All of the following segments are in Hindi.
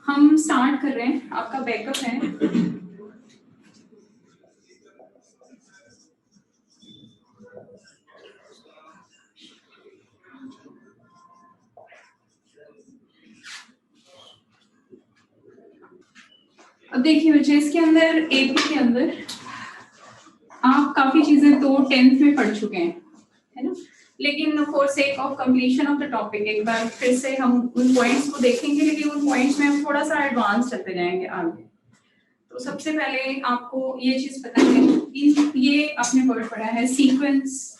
हम स्टार्ट कर रहे हैं, आपका बैकअप है। अब देखिए बच्चे, इसके अंदर एपी के अंदर आप काफी चीजें तो 10th में पढ़ चुके हैं, है ना। लेकिन for sake of completion of the topic एक बार फिर से हम उन पॉइंट्स को देखेंगे, लेकिन उन पॉइंट्स में हम थोड़ा सा एडवांस चलते जाएंगे आगे। तो सबसे पहले आपको ये चीज पता है, ये आपने वर्ड पढ़ा है सीक्वेंस,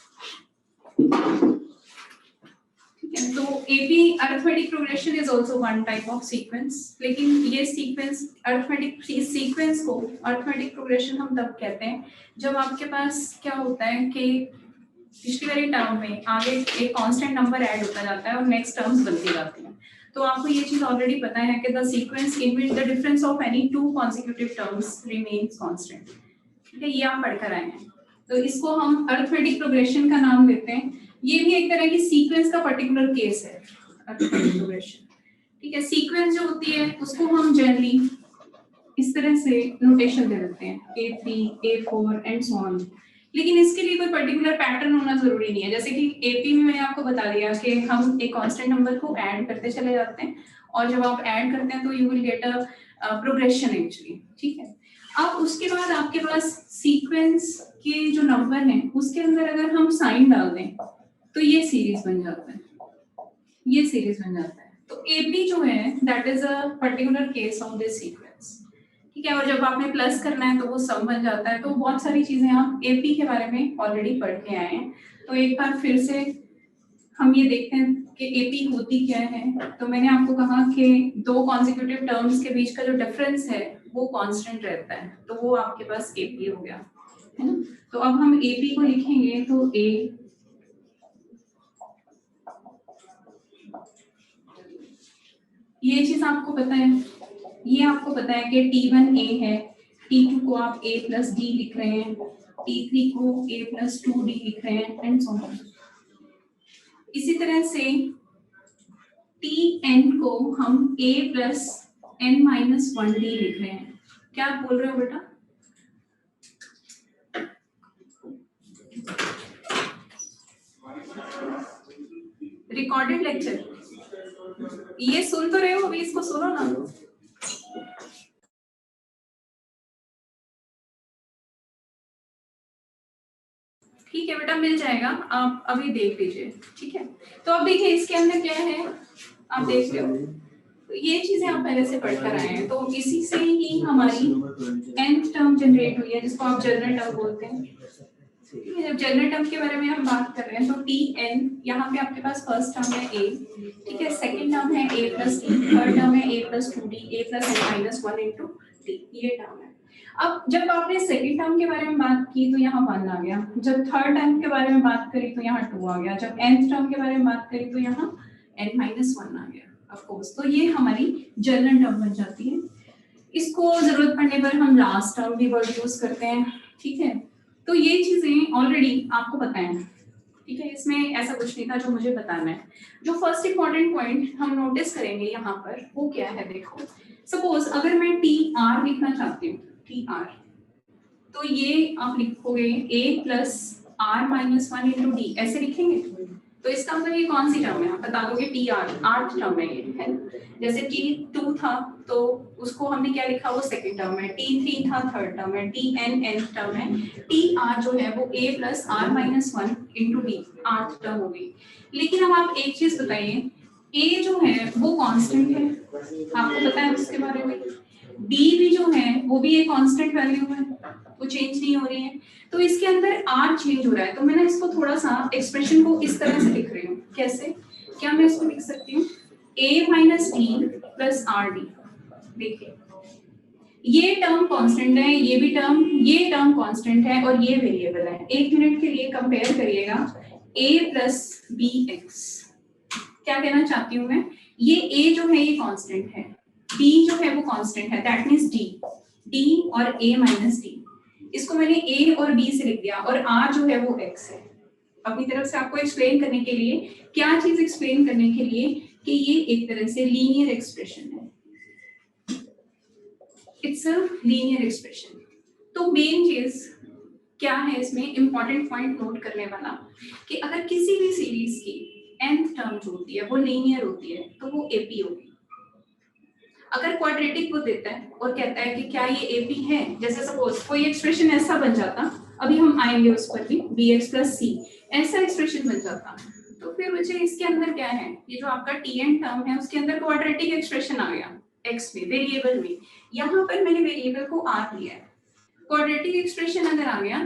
ठीक है। तो AP arithmetic progression is also one type of sequence, लेकिन ये सीक्वेंस अरिथमेटिक सीक्वेंस को अरिथमेटिक प्रोग्रेशन हम तब कहते हैं जब आपके पास क्या होता है कि पिछली वाली टर्म में आगे एक कांस्टेंट नंबर ऐड होता जाता है और नेक्स्ट टर्म्स बनती जाती हैं। तो आपको ये चीज ऑलरेडी पता है कि the sequence in which the difference of any two consecutive terms remains constant, ठीक है। ये आप पढ़कर आए हैं, तो इसको हम अरिथमेटिक प्रोग्रेशन का नाम देते हैं। ये भी एक तरह की सीक्वेंस का पर्टिकुलर केस है, अरिथमेटिक प्रोग्रेशन, ठीक है। सीक्वेंस जो होती है उसको हम जनरली इस तरह से नोटेशन दे देते हैं, A3, A4 and so on. लेकिन इसके लिए कोई पर्टिकुलर पैटर्न होना जरूरी नहीं है। जैसे कि एपी में मैंने आपको बता दिया कि हम एक कांस्टेंट नंबर को ऐड करते चले जाते हैं, और जब आप ऐड करते हैं तो you will get a progression actually, ठीक है। अब उसके बाद आपके पास सीक्वेंस के जो नंबर हैं उसके अंदर अगर हम साइन डाल दें तो ये सीरीज बन जाता है, ये सीरीज बन जाता है। तो एपी जो है that is a particular case of this sequence, ठीक है। और जब आपने प्लस करना है तो वो सम बन जाता है। तो बहुत सारी चीजें आप एपी के बारे में ऑलरेडी पढ़ के आए हैं, तो एक बार फिर से हम ये देखते हैं कि एपी होती क्या है। तो मैंने आपको कहा कि दो कॉन्सेक्यूटिव टर्म्स के बीच का जो डिफरेंस है वो कांस्टेंट रहता है, तो वो आपके पास एपी हो गया, है ना। तो अब हम एपी को लिखेंगे तो ए, ये चीज आपको पता है, ये आपको पता है कि T1 A है, T2 को आप A प्लस डी लिख रहे हैं, T3 को A प्लस 2D लिख रहे हैं एंड सो ऑन। इसी तरह से Tn को हम A plus n minus 1D लिख रहे हैं। क्या आप बोल रहे हो बेटा? रिकॉर्डेड लेक्चर ये सुन तो रहे हो, अभी इसको सुनो ना। ठीक है बेटा, मिल जाएगा, आप अभी देख लीजिए, ठीक है। तो अब देखिए इसके अंदर क्या है, आप देख रहे हो, तो ये चीजें आप पहले से पढ़कर आए हैं। तो इसी से ही हमारी nth टर्म जनरेट हुई है जिसको आप जनरल टर्म बोलते हैं, ठीक है। जब जनरल टर्म के बारे में हम बात कर रहे हैं तो Tn यहाँ पे आपके पास फर्स्ट टर्म है a, ठीक है। सेकंड टर्म है a plus D, third term है a plus 2d, a plus n minus 1 into d, ये टर्म है। अब जब आपने सेकंड टर्म के बारे में बात की तो यहाँ 1 आ गया, जब थर्ड टर्म के बारे में बात करी तो यहाँ 2 आ गया, जब nth टर्म के बारे में बात करी तो यहाँ n माइनस 1 आ गया ऑफ कोर्स। तो ये हमारी जनरल टर्म बन जाती है। इसको जरूरत पड़ने पर हम लास्ट टर्म भी वर्ड यूज करते हैं, ठीक है। तो ये चीजें ऑलरेडी आपको पता है, ठीक है। इसमें ऐसा कुछ नहीं था जो मुझे बताना है। जो फर्स्ट इंपॉर्टेंट पॉइंट हम नोटिस करेंगे यहाँ पर वो क्या है, देखो सपोज अगर मैं टी आर लिखना चाहती हूँ, टी आर, तो ये आप लिखोगे a plus r minus 1 into d, ऐसे लिखेंगे। तो इसका मतलब ये कौन सी टर्म है, आप बता दोगे टी आर, आर्थ टर्म है ये, है। जैसे T2 था तो उसको हमने क्या लिखा, वो सेकंड टर्म है, T3 था थर्ड टर्म है, Tn nth टर्म है, Tr जो है वो a plus r minus 1 into d, rth term हो गई। लेकिन अब आप एक चीज बताइए, a जो है वो कांस्टेंट है, आपको पता है उसके बारे में। b भी जो है वो भी एक कांस्टेंट वैल्यू है, वो चेंज नहीं हो रही है। तो इसके अंदर r चेंज हो रहा है। तो मैं ना इसको थोड़ा सा एक्सप्रेशन को इस तरह से लिख रही हूँ, कैसे, क्या मैं इसको लिख सकती हूँ, a minus D plus R D. देखिए ये टर्म कांस्टेंट है, ये टर्म कांस्टेंट है और ये वेरिएबल है। एक मिनट के लिए कंपेयर करिएगा, a प्लस बी एक्स, क्या कहना चाहती हूँ मैं, ये a जो है ये कांस्टेंट है, b जो है वो कांस्टेंट है, दैट मींस d और a माइनस डी। इसको मैंने a और b से लिख दिया और r जो है वो x है। अपनी तरफ से आपको एक्सप्लेन करने के लिए, क्या चीज एक्सप्लेन करने के लिए कि ये एक तरह से लीनियर एक्सप्रेशन है, इट्स अ लीनियर एक्सप्रेशन। तो मेन चीज क्या है इसमें, इंपॉर्टेंट पॉइंट नोट करने वाला, कि अगर किसी भी सीरीज की nth टर्म जो होती है वो लीनियर होती है तो वो एपी होगी। अगर क्वाड्रेटिक वो देता है और कहता है कि क्या ये एपी है, जैसे सपोज कोई एक्सप्रेशन ऐसा बन जाता, अभी हम आएंगे उस पर भी, bx प्लस सी ऐसा एक्सप्रेशन बन जाता, तो फिर मुझे इसके अंदर क्या है, ये जो आपका tn टर्म है उसके अंदर क्वाड्रेटिक एक्सप्रेशन आ गया x में, वेरिएबल में। यहाँ पर मैंने वेरिएबल को r लिया है, क्वाड्रेटिक एक्सप्रेशन अगर आ गया,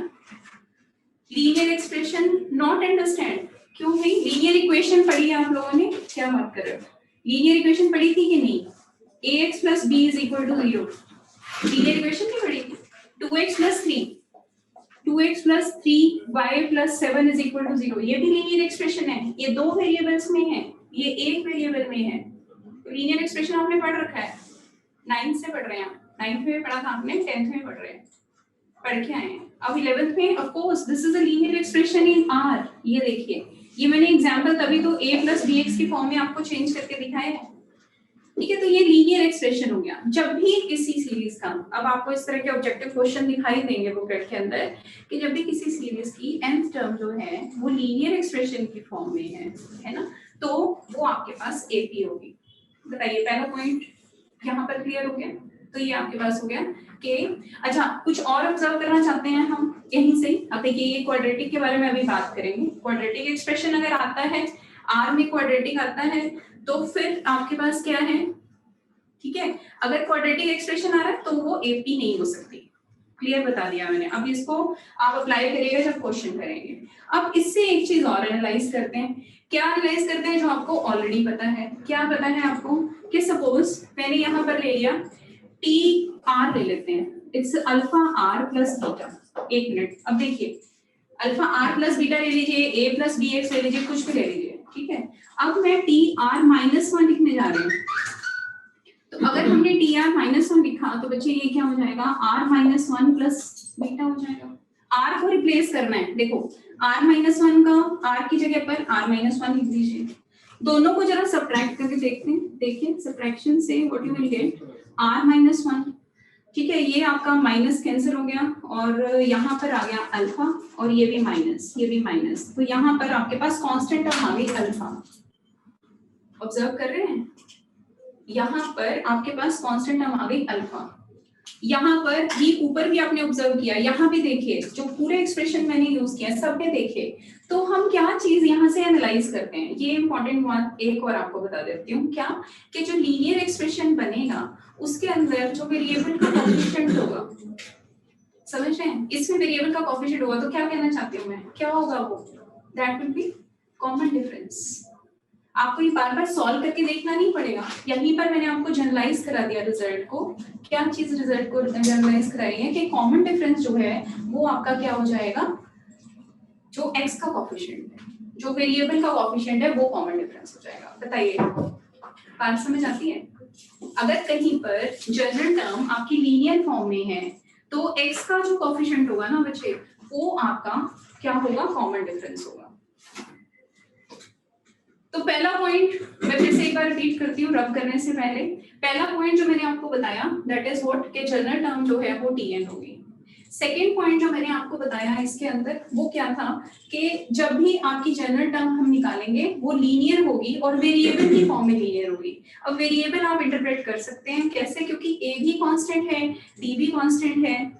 लीनियर एक्सप्रेशन नॉट अंडरस्टैंड, क्यों भाई लीनियर इक्वेशन पढ़ी है आप लोगों ने, क्या बात कर रहे हो, लीनियर इक्वेशन पढ़ी थी कि नहीं, ax plus b is equal to 0, linear equation नहीं पढ़ी थी, 2x plus 3 2x plus 3y plus 7 is equal to 0, ये भी लीनियर एक्सप्रेशन है, ये दो वेरिएबल्स में है, ये एक वेरिएबल में है, लीनियर एक्सप्रेशन आपने पढ़ रखा है, 9th से पढ़ रहे हैं, 9th में पढ़ा था आपने, 10th में पढ़ रहे हैं, पढ़ के आए हैं। अब 11th में of course this is a linear expression in r, ये देखिए, ये मैंने एग्जांपल तभी तो a plus bx की फॉर्म में आपको चेंज करके दिखाया है, ठीक है। तो ये लीनियर एक्सप्रेशन हो गया। जब भी किसी सीरीज का, अब आपको इस तरह के ऑब्जेक्टिव क्वेश्चन दिखाई देंगे बुकलेट के अंदर, कि जब भी किसी सीरीज की nth टर्म जो है वो लीनियर एक्सप्रेशन की फॉर्म में है ना, तो वो आपके पास एपी होगी। बताइए, पहला पॉइंट यहाँ पर क्लियर हो गया। तो ये आपके पास हो गया कि अच्छा, कुछ और ऑब्जर्व करना चाहते हैं हम यहीं से। अब देखिए, ये क्वाड्रेटिक के बारे में अभी बात करेंगे। क्वाड्रेटिक एक्सप्रेशन अगर आता है, आर में क्वाड्रेटिक आता है, तो फिर आपके पास क्या है, ठीक है, अगर क्वाड्रेटिक एक्सप्रेशन आ रहा है तो वो एपी नहीं हो सकती। क्लियर बता दिया मैंने। अब इसको आप अप्लाई करिएगा जब क्वेश्चन करेंगे। अब इससे एक चीज और एनालाइज करते हैं। क्या एनालाइज करते हैं जो आपको ऑलरेडी पता है। क्या पता है आपको कि सपोज मैंने यहाँ पर ले लिया टी आर ले लेते हैं, it's alpha r plus beta. एक मिनट, अब देखिए, अल्फा आर प्लस बीटा ले लीजिए, ए प्लस बी एक्स ले लीजिए, कुछ भी ले लीजिए, ठीक है। अब मैं टी आर माइनस वन लिखने जा रही हूँ, तो अगर हमने टी आर माइनस वन लिखा तो बच्चे ये क्या हो जाएगा, r minus one plus beta हो जाएगा। आर को रिप्लेस करना है, देखो आर माइनस वन का आर की जगह पर आर माइनस वन लिख दीजिए। दोनों को जरा सब्ट्रैक्ट करके देखते हैं, देखिए सब्ट्रैक्शन से what you will get, r minus one, ठीक है, ये आपका माइनस कैंसिल हो गया और यहाँ पर आ गया अल्फा, और ये भी माइनस, ये भी माइनस, तो यहाँ पर आपके पास कांस्टेंट टर्म आ गई अल्फा। ऑब्जर्व कर रहे हैं, यहाँ पर आपके पास कांस्टेंट टर्म आ गई अल्फा। यहाँ पर भी ऊपर भी आपने ऑब्जर्व किया, यहाँ भी देखिए, जो पूरे एक्सप्रेशन मैंने यूज किया सब में देखे। तो हम क्या चीज यहाँ से एनालाइज करते हैं, ये इंपॉर्टेंट बात एक और आपको बता देती हूँ, क्या कि जो लीनियर एक्सप्रेशन बनेगा उसके अंदर जो वेरिएबल का कोएफिशिएंट होगा, समझ रहे हैं, इसमें वेरिएबल का कोएफिशिएंट होगा, तो क्या कहना चाहती हूँ मैं, क्या होगा वो, that will be common difference. आपको ये बार बार सॉल्व करके देखना नहीं पड़ेगा, यहीं पर मैंने आपको जनरलाइज करा दिया रिजल्ट को। क्या चीज रिजल्ट को जनरलाइज कराई है कि कॉमन डिफरेंस जो है वो आपका क्या हो जाएगा, जो x का कोएफिशिएंट है, जो वेरिएबल का कोएफिशिएंट है वो कॉमन डिफरेंस हो जाएगा। बताइए, बात समझ आती है। अगर कहीं पर जनरल टर्म आपकी लीनियर फॉर्म में है तो x का जो कोएफिशिएंट होगा ना बच्चे, वो आपका क्या होगा, कॉमन डिफरेंस होगा। तो पहला पॉइंट मैं फिर से एक बार रिपीट करती हूँ रब करने से पहले। पहला पॉइंट जो मैंने आपको बताया दैट इज व्हाट, के जनरल टर्म जो है वो tn होगी। सेकेंड पॉइंट जो मैंने आपको बताया इसके अंदर वो क्या था, कि जब भी आपकी जनरल टर्म हम निकालेंगे वो लीनियर होगी और वेरिएबल की फॉर्म में लीनियर होगी। अब वेरिएबल आप इंटरप्रेट कर सकते हैं कैसे, क्योंकि a भी कांस्टेंट है, t भी कांस्टेंट है।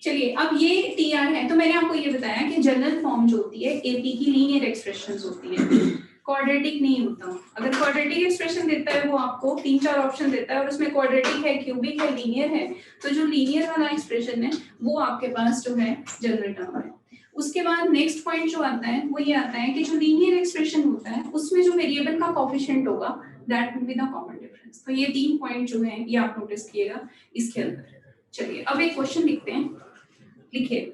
चलिए, अब ये tr है, तो मैंने आपको ये बताया कि जनरल फॉर्म जो होती है ap की लीनियर एक्सप्रेशंस होती है, क्वाड्रेटिक नहीं होता। अगर क्वाड्रेटिक एक्सप्रेशन देता है वो आपको 3-4 ऑप्शन देता है और उसमें क्वाड्रेटिक है, क्यूबिक है, लीनियर है, तो जो लीनियर वाला एक्सप्रेशन है वो आपके पास जो है जनरल टर्म है। उसके बाद नेक्स्ट पॉइंट जो आता है वो ये आता है कि जो लीनियर एक्सप्रेशन होता है उसमें जो वेरिएबल का कोएफिशिएंट होगा that will be the common difference. तो ये 3 पॉइंट जो है ये आप नोटिस किएगा इसके अंदर। चलिए, अब एक क्वेश्चन लिखते हैं, लिखिए,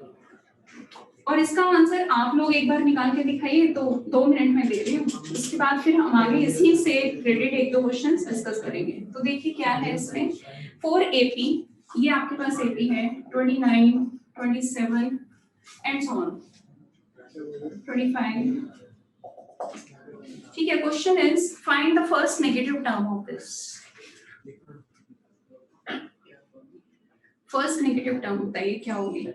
और इसका आंसर आप लोग एक बार निकाल के दिखाइए, तो 2 मिनट में दे रही हूँ। उसके बाद फिर हम आगे इसी से रिलेटेड 1-2 क्वेश्चंस डिस्कस करेंगे। तो देखिए क्या है इसमें, 4 AP, ये आपके पास AP है 29, 27 एंड सो ऑन 25, ठीक है। Question is find the first negative term of this. First negative term बताइए क्या होगी?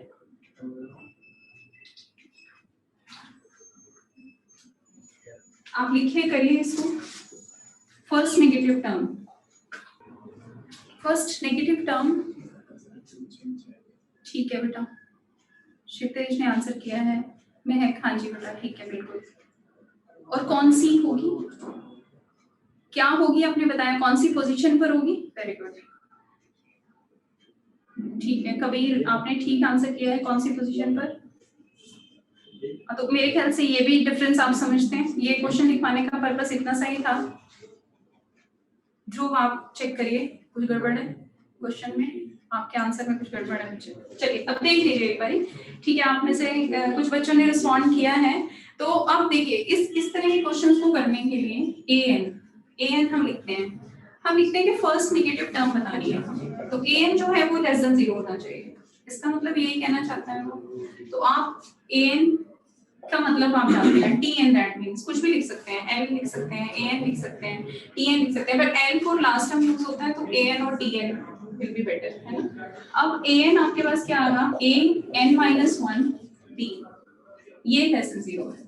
आप लिखिए, करिए इसको। First negative term, first negative term. ठीक है बेटा, क्षितिज ने आंसर किया है। महक, हाँ जी बेटा, ठीक है बिल्कुल। और कौन सी होगी, क्या होगी आपने बताया, कौन सी पोजीशन पर होगी? वेरी गुड, ठीक है कबीर, आपने ठीक आंसर किया है, कौन सी पोजीशन पर। तो मेरे ख्याल से ये भी डिफरेंस आप समझते हैं, ये क्वेश्चन लिखवाने का पर्पस इतना सही था। ध्रुव आप चेक करिए, कुछ गड़बड़ है क्वेश्चन में, आपके आंसर में कुछ गड़बड़ है। चलिए अब देख लीजिए एक बारी, ठीक है। आप में से कुछ बच्चों ने रिस्पॉन्ड किया है, तो अब देखिए इस तरह के क्वेश्चंस को करने के लिए एन हम लिखते हैं, हम लिखते हैं कि फर्स्ट नेगेटिव टर्म बतानी है, तो एन जो है वो लेस देन 0 होना चाहिए। इसका मतलब यही कहना चाहता है वो। तो आप एन का मतलब आप जानते हैं, टी एन, दैट मींस कुछ भी लिख सकते हैं, एल लिख सकते हैं, ए एन लिख सकते हैं, टी एन लिख सकते हैं, बट एल को लास्ट टाइम यूज होता है, तो ए एन और t n will be better, है ना। अब ए एन आपके पास क्या आएगा, ए एन माइनस 1 डी, ये लेस देन 0 है,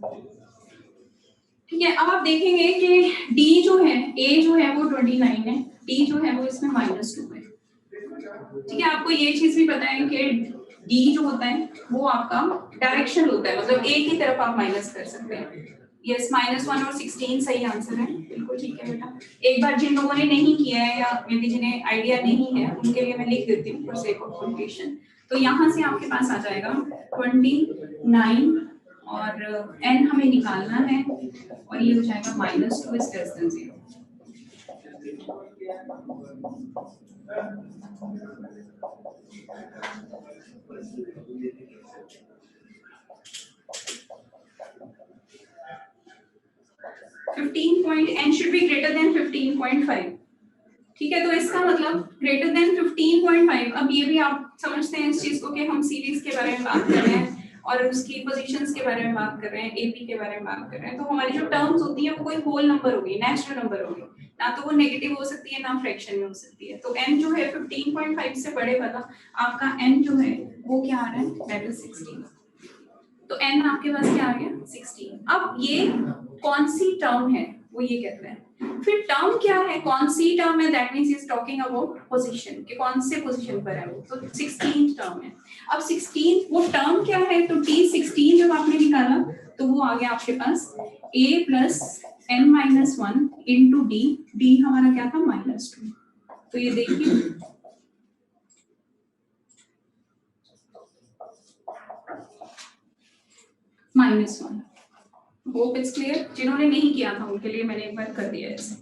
ठीक है। अब आप देखेंगे कि डी जो है, ए जो है वो 29 है, डी जो है वो इसमें -2 है, ठीक है। आपको ये चीज भी पता है कि डी जो होता है वो आपका डायरेक्शन होता है, मतलब ए की तरफ आप माइनस कर सकते हैं। यस, -1 और 16 सही आंसर है, बिल्कुल ठीक है बेटा। एक बार जिन लोगों ने नहीं किया है या मे बी जिन्हें आइडिया नहीं है, उनके लिए मैं लिख देती हूँ फॉर सेक ऑफ कंप्लीशन। तो यहाँ से आपके पास आ जाएगा 29 और n हमें निकालना है, और ये हो जाएगा -2 is less than 0। n should be greater than 15.5, ठीक है। तो इसका मतलब ग्रेटर देन 15.5। अब ये भी आप समझते हैं इस चीज को कि हम सीरीज के बारे में बात कर रहे हैं और उसकी पोजीशंस के बारे में बात कर रहे हैं, एपी के बारे में बात कर रहे हैं, तो हमारी जो टर्म्स होती है वो कोई होल नंबर होगी, नेचुरल नंबर होगी, ना तो वो नेगेटिव हो सकती है ना फ्रैक्शन में हो सकती है। तो n जो है 15.5 से बड़े वाला आपका n जो है वो क्या आ रहा है, दैट इज 16। तो n आपके पास क्या आ गया, 16। अब ये कौन सी टर्म है वो ये कहते हैं। फिर टर्म क्या है, कौन सी टर्म है, that means is talking about position, कि कौन से पोजीशन पर है वो, तो 16th टर्म है। अब 16 वो टर्म क्या है, तो t 16 जब आपने निकाला तो वो आ गया आपके पास a plus n minus 1 into D, D हमारा क्या था, -2। तो ये देखिए -1। होप इट्स क्लियर, जिन्होंने नहीं किया था उनके लिए मैंने एक बार कर दिया ऐसे,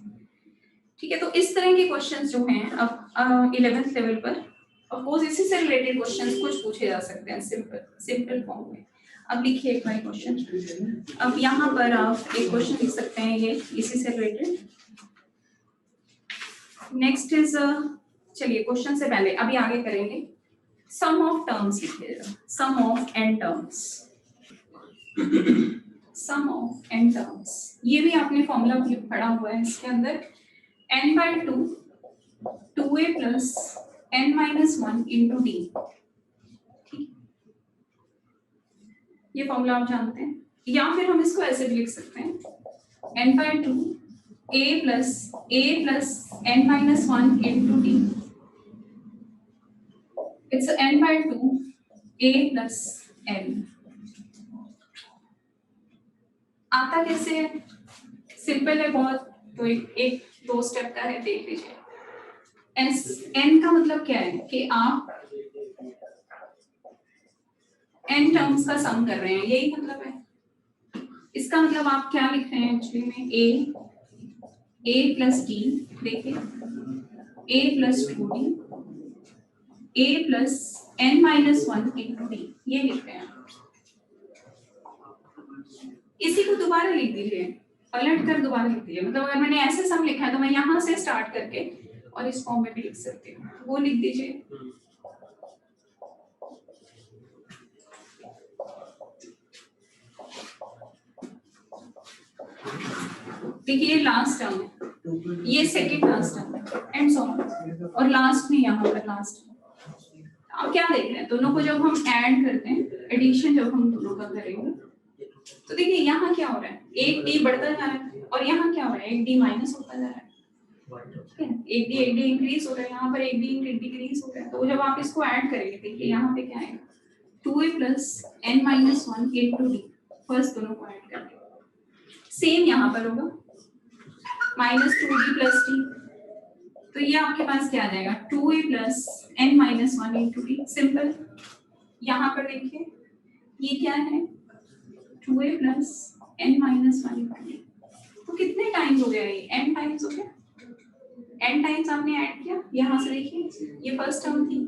ठीक है। तो इस तरह के क्वेश्चंस जो हैं अब 11th लेवल पर अपोज इसी से रिलेटेड क्वेश्चंस कुछ पूछे जा सकते हैं सिंपल फॉर्म में। अब लिखिए एक बार क्वेश्चन, अब यहाँ पर आप एक क्वेश्चन लिख सकते हैं ये इसी से रिलेटेड। नेक्स्ट इज, चलिए क्वेश्चन से पहले अभी आगे करेंगे, सम ऑफ टर्म्स लिखिएगा, sum of n terms, sum of n terms, ये भी आपने फॉर्मूला पढ़ा हुआ है इसके अंदर, n/2 2a plus n minus 1 into D, ठीक, ये फॉर्मूला आप जानते हैं। या फिर हम इसको ऐसे भी लिख सकते हैं, n/2 a plus n minus 1 into D, it's n/2 a plus n। आता कैसे है, सिंपल है बहुत, तो एक दो स्टेप का है, देख लीजिए। n का मतलब क्या है कि आप n टर्म्स का सम कर रहे हैं, यही मतलब है। इसका मतलब आप क्या लिख रहे हैं एक्चुअली में, a प्लस डी, देखिए a plus 2d, a plus n minus 1 into d, ये लिख रहे हैं। इसी को दोबारा लिख दीजिए, पलट कर दोबारा लिख दीजिए, मतलब अगर मैंने ऐसे सम लिखा है तो मैं यहाँ से स्टार्ट करके और इस फॉर्म में भी लिख सकती हूँ, वो लिख दीजिए। देखिए ये लास्ट टर्म है, ये सेकंड लास्ट टर्म है, एंड सो ऑन, और लास्ट में यहाँ पर लास्ट अब क्या देख रहे हैं, दोनों को जब हम ऐड करते हैं, एडिशन जब हम दोनों का करेंगे, तो देखिए यहाँ क्या हो रहा है, एक डी बढ़ता जा रहा है और यहाँ क्या हो रहा है, एक डी माइनस होता जा रहा है, एक डी इंक्रीज हो रहा है, यहाँ पर एक डी डिक्रीज हो रहा है। तो जब आप इसको ऐड करेंगे, देखिए यहाँ पे क्या आएगा, 2a plus n minus 1 into D, first दोनों को ऐड करेंगे। सेम यहाँ पर होगा माइनस 2d प्लस डी, तो ये आपके पास क्या आ जाएगा, 2a plus n minus 1 into D, simple. यहाँ पर देखिए ये क्या है, 2a plus n minus 1 into D, तो कितने टाइम्स हो गया, ये n टाइम्स हो गया, n टाइम्स आपने ऐड किया। यहाँ से देखिए ये फर्स्ट टर्म थी,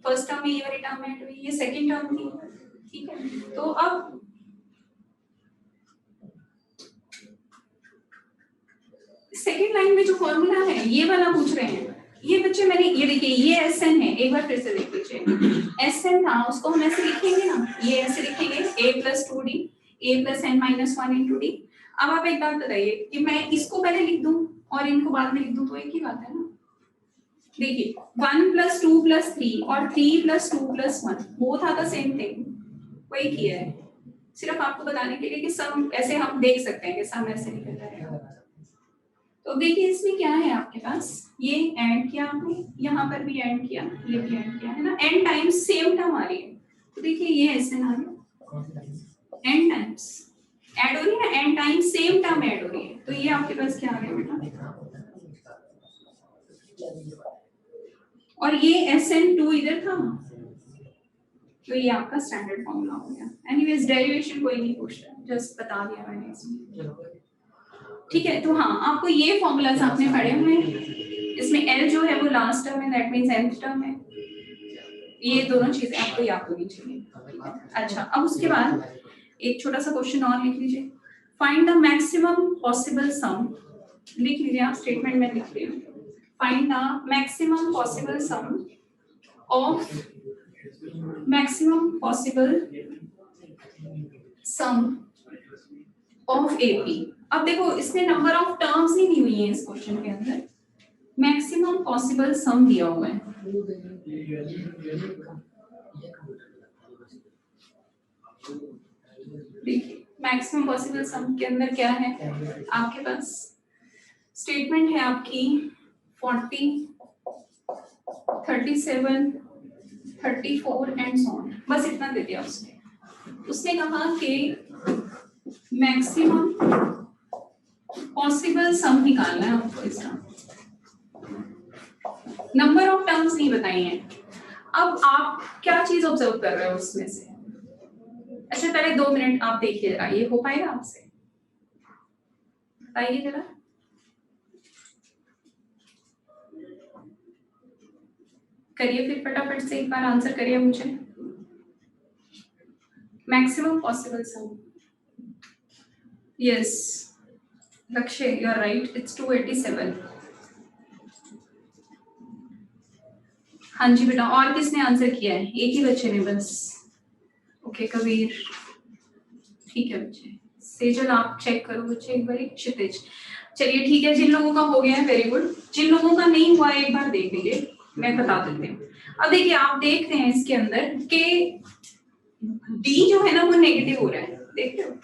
फर्स्ट टर्म में ये वाली टर्म ऐड हुई, ये सेकंड टर्म थी, ठीक है। तो अब सेकंड लाइन में जो फॉर्मूला है ये वाला पूछ रहे हैं ये बच्चे, मैंने ये देखिए ये Sn है, एक बार फिर से देख लीजिए, Sn था उसको हम ऐसे लिखेंगे ना, ये ऐसे लिखेंगे a plus 2d a plus n minus 1 into D. अब आप एक बात बताइए कि मैं इसको पहले लिख दूं और इनको बाद में लिख दूं, तो एक ही बात है ना। देखिए 1 प्लस 2 प्लस 3 और 3 plus 2 plus 1 both are the same thing, वही किया है, सिर्फ आपको बताने के लिए कि सम ऐसे हम देख सकते हैं कि सम ऐसे निकल जाएगा। तो देखिए इसमें क्या है आपके पास, ये ऐड किया आपने, यहाँ पर भी ऐड किया, ये भी ऐड किया है ना, n टाइम्स सेम टर्म आ रही है। तो देखिए ये ऐसे आ गया, n टाइम्स ऐड हो रही है ना, n times same term add हो रही है, तो ये आपके पास क्या आ गया बेटा, और ये Sn2 इधर था, तो ये आपका स्टैंडर्ड फॉर्मूला हो गया। एनीवेज डेरिवेशन कोई नहीं पूछता, जस्ट बता दिया मैंने इसमें, ठीक है। तो हाँ, आपको ये फॉर्मूलाज आपने पढ़े हुए हैं, इसमें L जो है वो लास्ट टर्म है, दैट मींस nth टर्म है, ये दोनों चीजें आपको याद होनी चाहिए। अच्छा, अब उसके बाद एक छोटा सा क्वेश्चन और लिख लीजिए, find the maximum possible sum, लिख लीजिए आप, स्टेटमेंट में लिख लीजिए, find the maximum possible sum of AP। अब देखो इसमें नंबर ऑफ टर्म्स नहीं दी हुई है इस क्वेश्चन के अंदर, मैक्सिमम पॉसिबल सम दिया हुआ है। देखिए मैक्सिमम पॉसिबल सम के अंदर क्या है आपके पास, स्टेटमेंट है आपकी 40, 37, 34 एंड सो ऑन, बस इतना दे दिया उसने कहा कि मैक्सिमम पॉसिबल सम निकालना है आपको, इसका नंबर ऑफ टर्म्स नहीं बताई हैं। अब आप क्या चीज ऑब्जर्व कर रहे हो उसमें से, अच्छा पहले 2 मिनट आप देखिए जरा, ये हो पाएगा आपसे, बताइए जरा। करिए फिर फटाफट से एक बार आंसर करिए मुझे, मैक्सिमम पॉसिबल सम, यस लक्ष्य यू आर राइट, इट्स 287। हाँ जी बेटा, और किसने आंसर किया है, एक ही बच्चे ने बस, ओके कबीर, ठीक है बच्चे, सेजल आप चेक करो बच्चे एक बार, क्षितिज, चलिए ठीक है, जिन लोगों का हो गया है वेरी गुड, जिन लोगों का नहीं हुआ है एक बार देख लीजिए, मैं बता देती हूँ। अब देखिए आप देख रहे हैं इसके अंदर कि डी जो है ना वो नेगेटिव हो रहा है, देख रहे हो,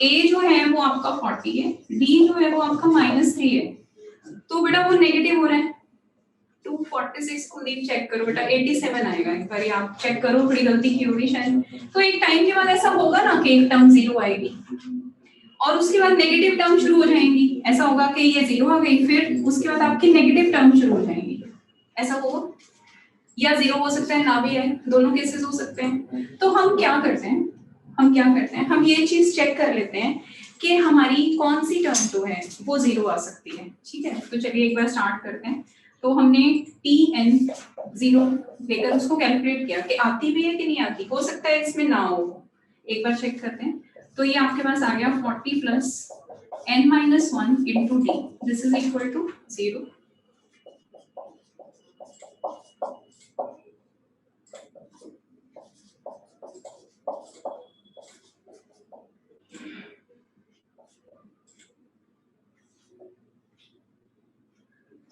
ए जो है वो आपका 40 है, डी जो है वो आपका -3 है, तो बेटा वो नेगेटिव हो रहा है। 246 को लीव चेक करो बेटा, 87 आएगा, एक बार आप चेक करो, थोड़ी गलती की होगी शायद, तो एक टाइम के बाद ऐसा होगा ना कि एक टर्म 0 आएगी और उसके बाद नेगेटिव टर्म शुरू हो जाएंगी, ऐसा होगा कि ये 0 आ गई, फिर उसके बाद आपकी नेगेटिव टर्म शुरू हो जाएंगी, ऐसा होगा, या 0 हो सकता है ना भी है, दोनों केसेस हो सकते हैं। तो हम क्या करते हैं, हम ये चीज चेक कर लेते हैं कि हमारी कौन सी टर्म जो है वो 0 आ सकती है, ठीक है। तो चलिए एक बार स्टार्ट करते हैं। तो हमने Tn 0 लेकर उसको कैलकुलेट किया कि आती भी है कि नहीं आती, हो सकता है इसमें ना हो, एक बार चेक करते हैं। तो ये आपके पास आ गया 40 plus n-1 into d, this is equal to 0।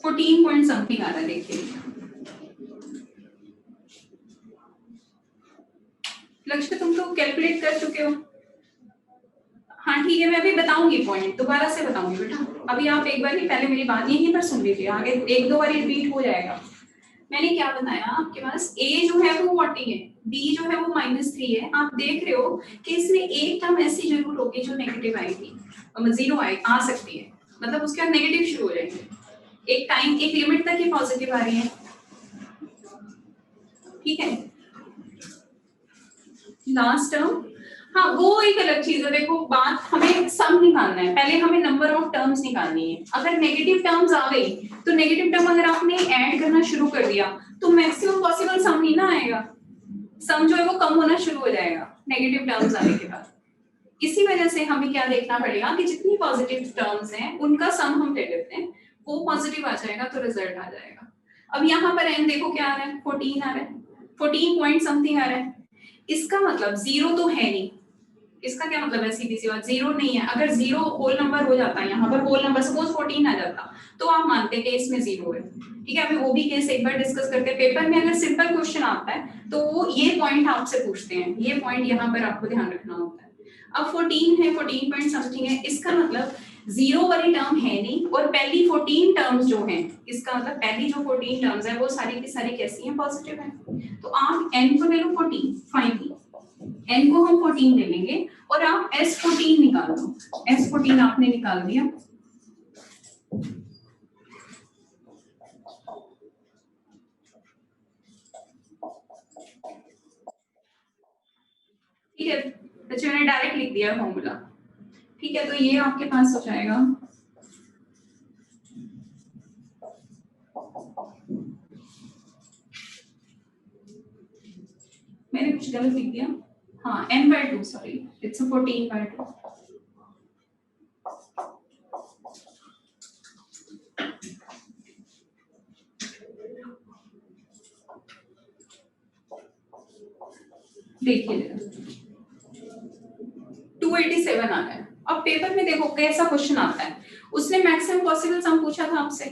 $14 point something आ रहा है, देखिए कैलकुलेट कर चुके हो? हाँ ठीक है, मैं अभी बताऊंगी पॉइंट, दोबारा से बताऊंगी बेटा। अभी आप एक बार ही पहले मेरी बात यहीं पर सुन लीजिए, आगे एक दो बार रिपीट हो जाएगा। मैंने क्या बताया, आपके पास a जो है वो 40 है, b जो है वो -3 है। आप देख रहे हो कि इसमें एक टर्म ऐसी जरूर होगी जो नेगेटिव आएगी, जीरो आ सकती है, मतलब उसके बाद नेगेटिव शुरू हो जाएंगे। एक टाइम एक लिमिट तक ही पॉजिटिव आ रही है, ठीक है। लास्ट टर्म, हाँ वो एक अलग चीज है। देखो बात हमें सम निकालना है, पहले हमें नंबर ऑफ टर्म्स निकालनी है। अगर नेगेटिव टर्म्स आ गई तो नेगेटिव टर्म अगर आपने ऐड करना शुरू कर दिया तो मैक्सिमम पॉसिबल सम ही ना आएगा, सम जो है वो कम होना शुरू हो जाएगा नेगेटिव टर्म्स आने के बाद। इसी वजह से हमें क्या देखना पड़ेगा कि जितनी पॉजिटिव टर्म्स हैं उनका सम हम ले लेते हैं, वो पॉजिटिव आ जाएगा तो रिजल्ट आ जाएगा। अब यहाँ पर n देखो क्या आ रहा है, 14 आ रहा है, 14 पॉइंट समथिंग आ रहा है। इसका मतलब जीरो तो है नहीं, इसका क्या मतलब है, सीधी सी बात, जीरो नहीं है। अगर जीरो होल नंबर हो जाता है, यहाँ पर होल नंबर सपोज 14 आ जाता तो आप मानते हैं कि इसमें जीरो है, ठीक है। अभी वो भी केस एक बार डिस्कस करते हैं। पेपर में अगर सिंपल क्वेश्चन आता है तो वो ये पॉइंट आपसे पूछते हैं, ये पॉइंट यहाँ पर आपको ध्यान रखना होता है। अब 14 है, 14 पॉइंट समथिंग है, इसका मतलब जीरो वाली टर्म है नहीं, और पहली 14 टर्म्स जो हैं, इसका मतलब पहली जो 14 टर्म्स है वो सारी की सारी कैसी हैं, पॉजिटिव है। तो आप n को ले लो 14, फाइन, n को हम 14 ले लेंगे और आप S14 निकाल दो। S14 आपने निकाल दिया, ठीक है। अच्छा मैंने डायरेक्ट लिख दिया फॉर्मूला, ठीक है। तो ये आपके पास हो जाएगा, मैंने कुछ गलत लिख दिया, हाँ n/2, सॉरी इट्स 14/2। देखिए 287 आ रहा है। अब पेपर में देखो कैसा क्वेश्चन आता है, उसने मैक्सिमम पॉसिबल सम पूछा था आपसे,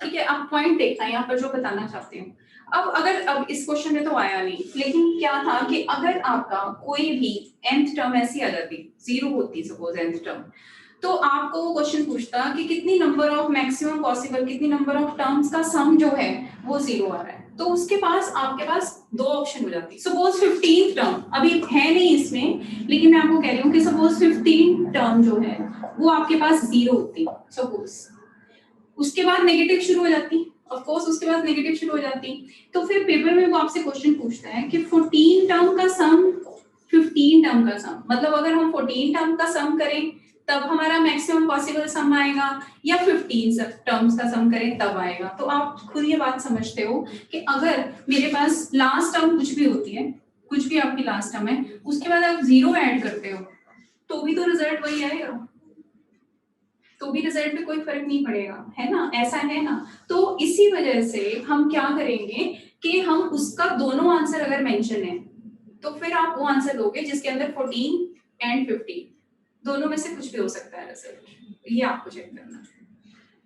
ठीक है। अब पॉइंट देखना है यहाँ पर जो बताना चाहते हूँ। अब इस क्वेश्चन में तो आया नहीं, लेकिन क्या था कि अगर आपका कोई भी nth टर्म ऐसी आ जाती, जीरो होती सपोज nth टर्म, तो आपको वो क्वेश्चन पूछता कि कितनी नंबर ऑफ मैक्सिमम पॉसिबल, कितनी नंबर ऑफ टर्म्स का सम जो है वो जीरो आ रहा है। तो उसके पास आपके पास दो ऑप्शन हो जाती, सपोज 15th टर्म अभी है नहीं इसमें, लेकिन मैं आपको कह रही हूँ कि सपोज 15th टर्म जो है वो आपके पास जीरो होती सपोज, उसके बाद नेगेटिव शुरू हो जाती, ऑफ कोर्स उसके बाद नेगेटिव शुरू हो जाती। तो फिर पेपर में वो आपसे क्वेश्चन पूछता है कि 14 टर्म का सम 15 टर्म का सम, मतलब अगर हम 14 टर्म का सम करें तब हमारा मैक्सिमम पॉसिबल सम आएगा, या 15 टर्म्स का सम करें तब आएगा। तो आप खुद ये बात समझते हो कि अगर मेरे पास लास्ट टर्म कुछ भी होती है, कुछ भी आपकी लास्ट टर्म है, उसके बाद आप जीरो ऐड करते हो तो भी तो रिजल्ट वही आएगा, तो भी रिजल्ट में कोई फर्क नहीं पड़ेगा, है ना, ऐसा है ना। तो इसी वजह से हम क्या करेंगे कि हम उसका दोनों आंसर अगर मेंशन है तो फिर आप वो आंसर दोगे जिसके अंदर 14 एंड 15 दोनों में से कुछ भी हो सकता है रिजल्ट, ये आपको चेक करना है,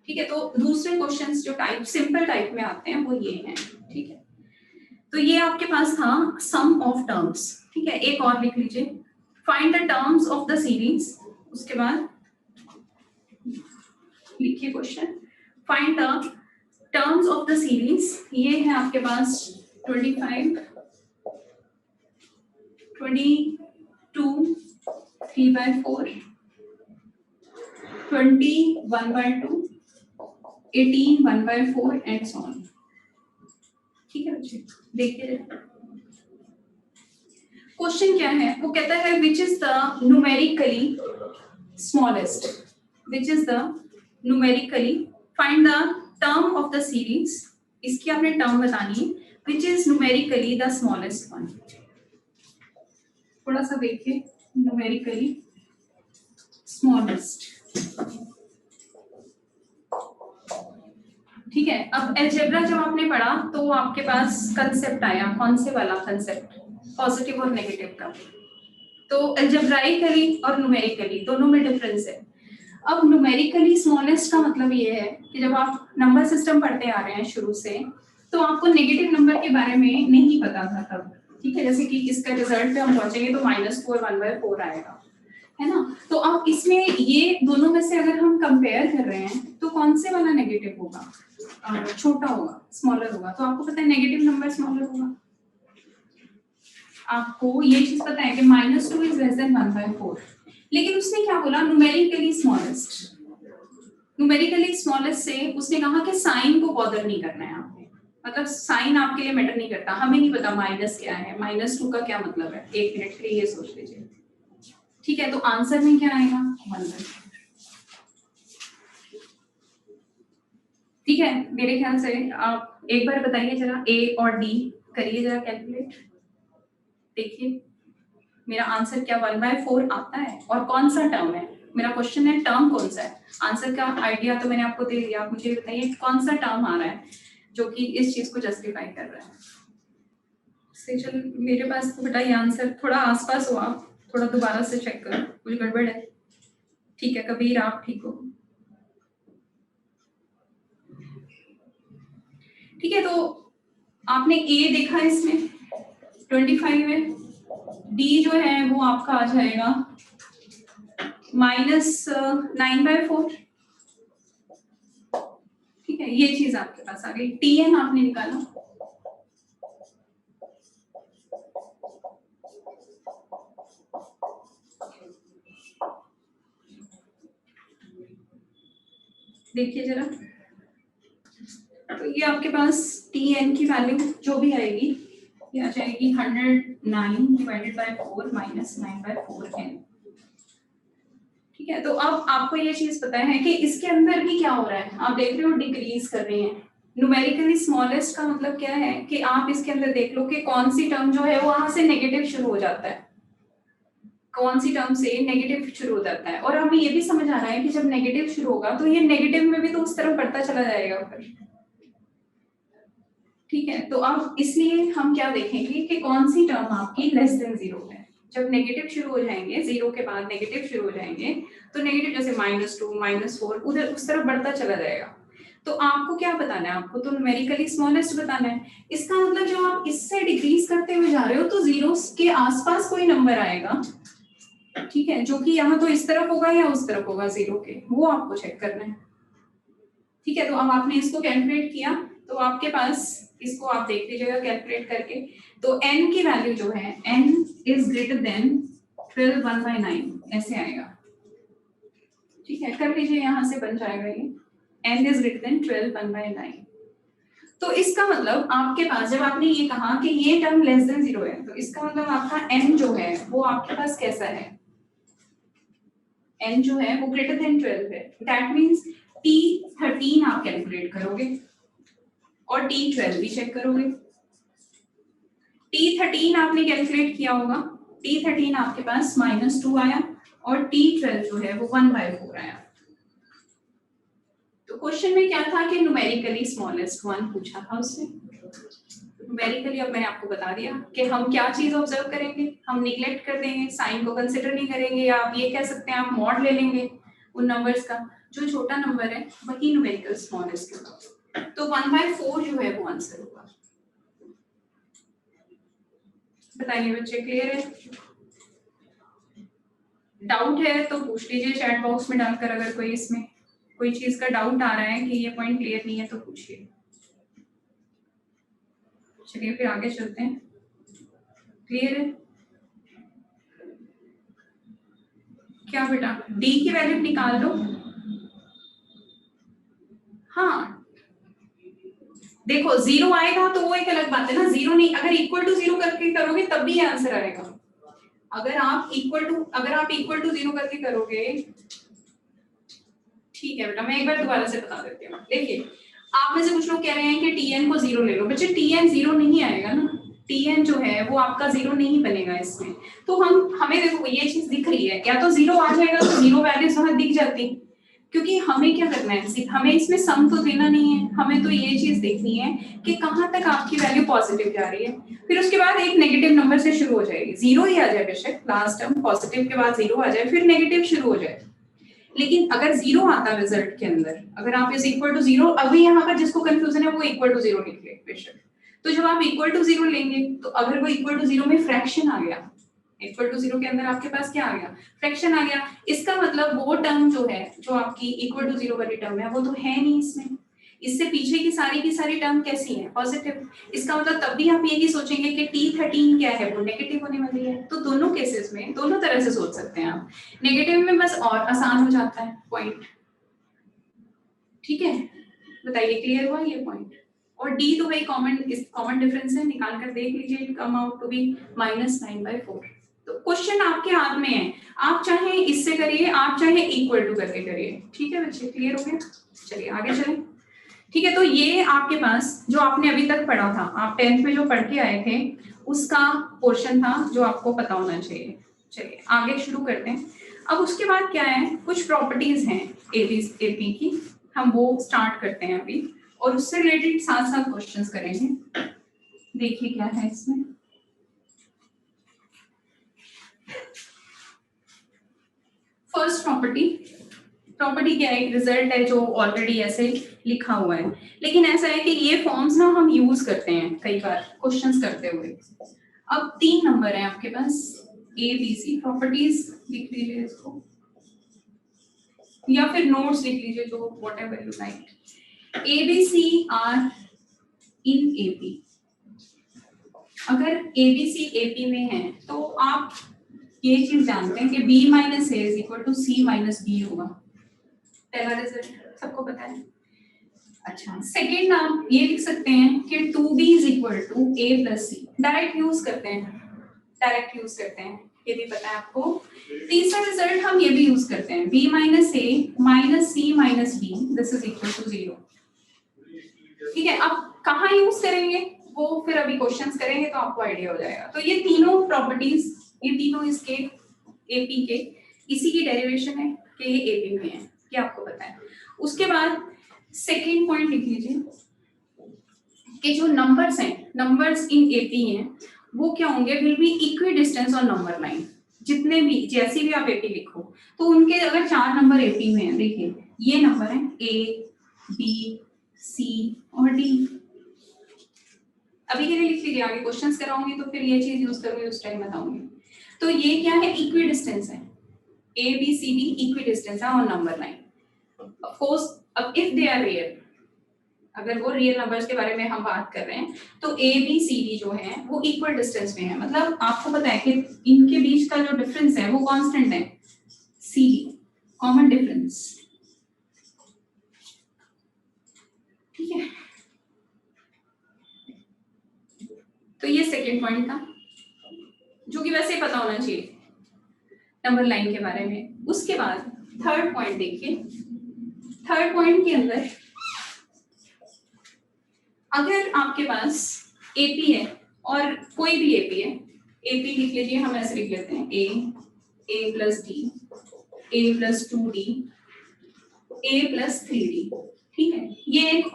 ठीक है। तो दूसरे क्वेश्चंस जो टाइप सिंपल टाइप में आते हैं वो ये हैं, ठीक है। तो ये आपके पास था सम ऑफ टर्म्स, ठीक है। एक और लिख लीजिए, find the terms of the series, उसके बाद लिखिए question, find the terms of the series. ये है आपके पास 25, 22, 3/4, 20, 1/2, 18, 1/4 एंड सो ऑन, ठीक है बच्चे। देखिए क्वेश्चन क्या है, वो कहता है which is the numerically smallest, which is the numerically, find the term of the series, इसकी आपने टर्म बतानी है, which is numerically the smallest one. थोड़ा सा देखिए, न्यूमेरिकली स्मॉलेस्ट, ठीक है। अब अलजेब्रा जब आपने पढ़ा तो आपके पास कंसेप्ट आया, कौन से वाला कंसेप्ट, पॉजिटिव और नेगेटिव का। तो अलजेब्राइकली और न्यूमेरिकली दोनों में डिफरेंस है। अब न्यूमेरिकली स्मॉलेस्ट का मतलब ये है कि जब आप नंबर सिस्टम पढ़ते आ रहे हैं शुरू से, तो आपको नेगेटिव नंबर के बारे में नहीं पता था तब, ठीक है, जैसे कि इसका रिजल्ट पे हम पहुंचेंगे तो -2 और 1/4 आएगा, है ना। तो अब इसमें ये दोनों में से अगर हम कंपेयर कर रहे हैं तो कौन से वाला नेगेटिव होगा, छोटा होगा, स्मॉलर होगा। तो आपको पता है नेगेटिव नंबर स्मॉलर होगा, आपको ये चीज पता है कि -2 इज लेस देन 1/4। लेकिन उसने क्या बोला, न्यूमेरिकली स्मॉलेस्ट। न्यूमेरिकली स्मॉलेस्ट से उसने कहा कि साइन को बॉदर नहीं करना है आपने, मतलब साइन आपके लिए मैटर नहीं करता। हमें नहीं पता माइनस क्या है, -2 का क्या मतलब है, एक मिनट के लिए ये सोच लीजिए। ठीक है, तो आंसर में क्या आएगा, 1/4। ठीक है, मेरे ख्याल से आप एक बार बताइए जरा, ए और डी करिए जरा कैलकुलेट, देखिए मेरा आंसर क्या 1/4 आता है और कौन सा टर्म है। मेरा क्वेश्चन है टर्म कौन सा है, आंसर का आइडिया तो मैंने आपको दे दिया। आप मुझे बताइए कौन सा टर्म आ रहा है जो कि इस चीज को जस्टिफाई कर रहा है। से चल मेरे पास तो बेटा ये आंसर थोड़ा आसपास हो, आप थोड़ा दोबारा से चेक करो, कुछ गड़बड़ है। ठीक है कबीर, आप ठीक हो। ठीक है, तो आपने ए देखा इसमें 25 है, डी जो है वो आपका आ जाएगा -9/4। ठीक है, ये चीज आपके पास आ गई। टीएन आपने निकाला, देखिए जरा, तो ये आपके पास टीएन की वैल्यू जो भी आएगी ये आ जाएगी 109/4 -9/4n। ठीक है, तो अब आपको ये चीज पता है कि इसके अंदर भी क्या हो रहा है, आप देख रहे हो डिक्रीज कर रहे हैं। न्यूमेरिकली स्मॉलेस्ट का मतलब क्या है कि आप इसके अंदर देख लो कि कौन सी टर्म जो है वहां से नेगेटिव शुरू हो जाता है, कौन सी टर्म से नेगेटिव शुरू हो जाता है। और हमें ये भी समझ आ रहा है कि जब नेगेटिव शुरू होगा तो ये नेगेटिव में भी तो उस तरफ बढ़ता चला जाएगा फिर। ठीक है, तो अब इसलिए हम क्या देखेंगे कि कौन सी टर्म आपकी लेस देन 0 है। जब नेगेटिव शुरू हो जाएंगे, 0 के बाद नेगेटिव शुरू हो जाएंगे तो नेगेटिव जैसे -2 -4 उधर उस तरफ बढ़ता चला जाएगा। तो आपको क्या बताना है, आपको तो न्यूमेरिकली स्मॉलेस्ट बताना है। इसका मतलब जब आप इससे डिक्रीज करते हुए जा रहे हो तो जीरो के आसपास कोई नंबर आएगा, ठीक है, जो कि यहाँ तो इस तरफ होगा या उस तरफ होगा 0 के, वो आपको चेक करना है। ठीक है, तो अब आपने इसको कैलकुलेट किया तो आपके पास, इसको आप देख लीजिएगा कैलकुलेट करके, तो n की वैल्यू जो है n इज ग्रेटर देन 12 1/9 ऐसे आएगा। ठीक है, कर लीजिए, यहां से बन जाएगा ये n इज ग्रेटर देन 12 1/9। तो इसका मतलब आपके पास जब आपने ये कहा कि ये टर्म लेस देन 0 है, तो इसका मतलब आपका n जो है वो आपके पास कैसा है, n जो है वो ग्रेटर देन 12 है। दैट मींस T13 आप कैलकुलेट करोगे और T12 भी चेक करोगे। T13 आपने कैलकुलेट किया होगा, T13 आपके पास -2 आया और T12 जो है वो 1/4 आया। तो क्वेश्चन में क्या था कि न्यूमेरिकली स्मॉलेस्ट वन पूछा था उसने। न्यूमेरिकली अब मैंने आपको बता दिया कि हम क्या चीज ऑब्जर्व करेंगे, हम निगलेक्ट कर देंगे, साइन को कंसिडर नहीं करेंगे, या आप ये कह सकते हैं आप मॉड ले लेंगे उन नंबर्स का, जो छोटा नंबर है वही न्यूमेरिकल स्मॉलेस्ट होगा। तो 1/4 जो है वो आंसर होगा। बताइए बच्चे, क्लियर है? डाउट है तो पूछ लीजिए चैट बॉक्स में डालकर, अगर कोई इसमें कोई चीज का डाउट आ रहा है कि ये पॉइंट क्लियर नहीं है तो पूछिए। चलिए फिर आगे चलते हैं, क्लियर है क्या बेटा? डी की वैल्यू निकाल लो। हाँ देखो 0 आएगा तो वो एक अलग बात है ना, 0 नहीं, अगर इक्वल टू 0 करके करोगे तब भी ये आंसर आएगा। अगर आप इक्वल टू 0 करके करोगे, ठीक है बेटा, मैं एक बार दोबारा से बता देती हूँ। देखिए आप में से कुछ लोग कह रहे हैं कि टीएन को 0 ले लो, बच्चे टीएन 0 नहीं आएगा ना, टीएन जो है वो आपका 0 नहीं बनेगा इसमें। तो हमें देखो ये चीज दिख रही है, या तो 0 आ जाएगा तो 0 वैल्यूज हमें दिख जाती, क्योंकि हमें क्या करना है, हमें इसमें सम तो देना नहीं है, हमें तो ये चीज देखनी है कि कहाँ तक आपकी वैल्यू पॉजिटिव जा रही है। फिर उसके बाद एक नेगेटिव नंबर से शुरू हो जाएगी, 0 ही आ जाए बेशक, लास्ट टर्म पॉजिटिव के बाद 0 आ जाए, फिर नेगेटिव शुरू हो जाए। लेकिन अगर 0 आता रिजल्ट के अंदर, अगर आप इज इक्वल टू 0, अभी यहाँ पर जिसको कंफ्यूजन है वो इक्वल टू 0 लिख ले बेशक, तो जब आप इक्वल टू 0 लेंगे तो अगर वो इक्वल टू 0 में फ्रैक्शन आ गया, इक्वल टू 0 के अंदर आपके पास क्या आ गया, फ्रैक्शन आ गया, इसका मतलब वो टर्म जो है, जो आपकी इक्वल टू 0 वाली टर्म है, वो तो है नहीं इसमें, इससे पीछे की सारी टर्म कैसी है, पॉजिटिव। इसका मतलब तब भी आप यही सोचेंगे कि T13 क्या है, वो नेगेटिव होने वाली है। तो दोनों केसेस में दोनों तरह से सोच सकते हैं आप। नेगेटिव में बस और आसान हो जाता है पॉइंट, ठीक है, बताइए क्लियर हुआ ये पॉइंट। और डी तो भाई कॉमन डिफरेंस है, निकाल कर देख लीजिए, कम आउट टू बी -9/4। तो क्वेश्चन आपके हाथ में है, आप चाहे इससे करिए, आप चाहे इक्वल टू करके करिए, ठीक है बच्चे, क्लियर हो गया। चलिए आगे चलें, ठीक है। तो ये आपके पास जो आपने अभी तक पढ़ा था, आप 10th में जो पढ़ के आए थे उसका पोर्शन था जो आपको पता होना चाहिए। चलिए आगे शुरू करते हैं। अब उसके बाद क्या है, कुछ प्रॉपर्टीज हैं एपी की, हम वो स्टार्ट करते हैं अभी, और उससे रिलेटेड साथ साथ क्वेश्चंस करेंगे। देखिए क्या है इसमें। फर्स्ट प्रॉपर्टी क्या है, एक रिजल्ट है जो ऑलरेडी ऐसे लिखा हुआ है, लेकिन ऐसा है कि ये फॉर्म्स ना हम यूज करते हैं कई बार क्वेश्चंस करते हुए। अब 3 नंबर है आपके पास, ए बी सी, प्रॉपर्टीज लिख लीजिए इसको, या फिर नोट्स लिख लीजिए, जो whatever you like. A b c are in AP. अगर ए बी सी एपी में है तो आप ये चीज जानते हैं कि b minus a is equal to c minus b होगा, पहला रिजल्ट सबको पता है। अच्छा, सेकेंड आप ये लिख सकते हैं कि 2b is equal to a plus c, direct use करते हैं, ये भी पता है आपको। तीसरा रिजल्ट हम ये भी यूज करते हैं, b minus a minus c minus b, this is equal to 0, ठीक है। अब कहाँ यूज करेंगे वो फिर अभी क्वेश्चंस करेंगे तो आपको आइडिया हो जाएगा। तो ये तीनों प्रॉपर्टीज, ये तीनों इसके एपी के इसी की डेरिवेशन है कि ये एपी में है, ये आपको पता है। उसके बाद सेकेंड पॉइंट लिख लीजिए कि जो नंबर्स हैं, नंबर्स इन एपी हैं, वो क्या होंगे, will be equi distance on number line. जितने भी, जैसे भी आप एपी लिखो तो उनके अगर 4 नंबर एपी में है, देखिए ये नंबर है ए बी सी और डी, अभी के लिए लिख लीजिए, आगे क्वेश्चंस कराऊंगी तो फिर ये चीज यूज करूंगी, उस टाइम बताऊंगी। तो ये क्या है, इक्वी डिस्टेंस है, a b c d equidistance है on number line. Of course अब इफ दे आर रियल, अगर वो रियल नंबर्स के बारे में हम बात कर रहे हैं तो ए बी सी डी जो है वो इक्वल डिस्टेंस में है, मतलब आपको पता है कि इनके बीच का जो डिफरेंस है वो कांस्टेंट है, सी डी, कॉमन डिफरेंस, ठीक है। तो ये सेकेंड पॉइंट था जो कि वैसे पता होना चाहिए नंबर लाइन के बारे में। उसके बाद थर्ड पॉइंट देखिए, थर्ड पॉइंट के अंदर अगर आपके पास एपी है और कोई भी एपी है, एपी लिख लीजिए, हम ऐसे लिख लेते हैं ए प्लस डी, ए प्लस 2d, ए प्लस 3d, ठीक है, ये एक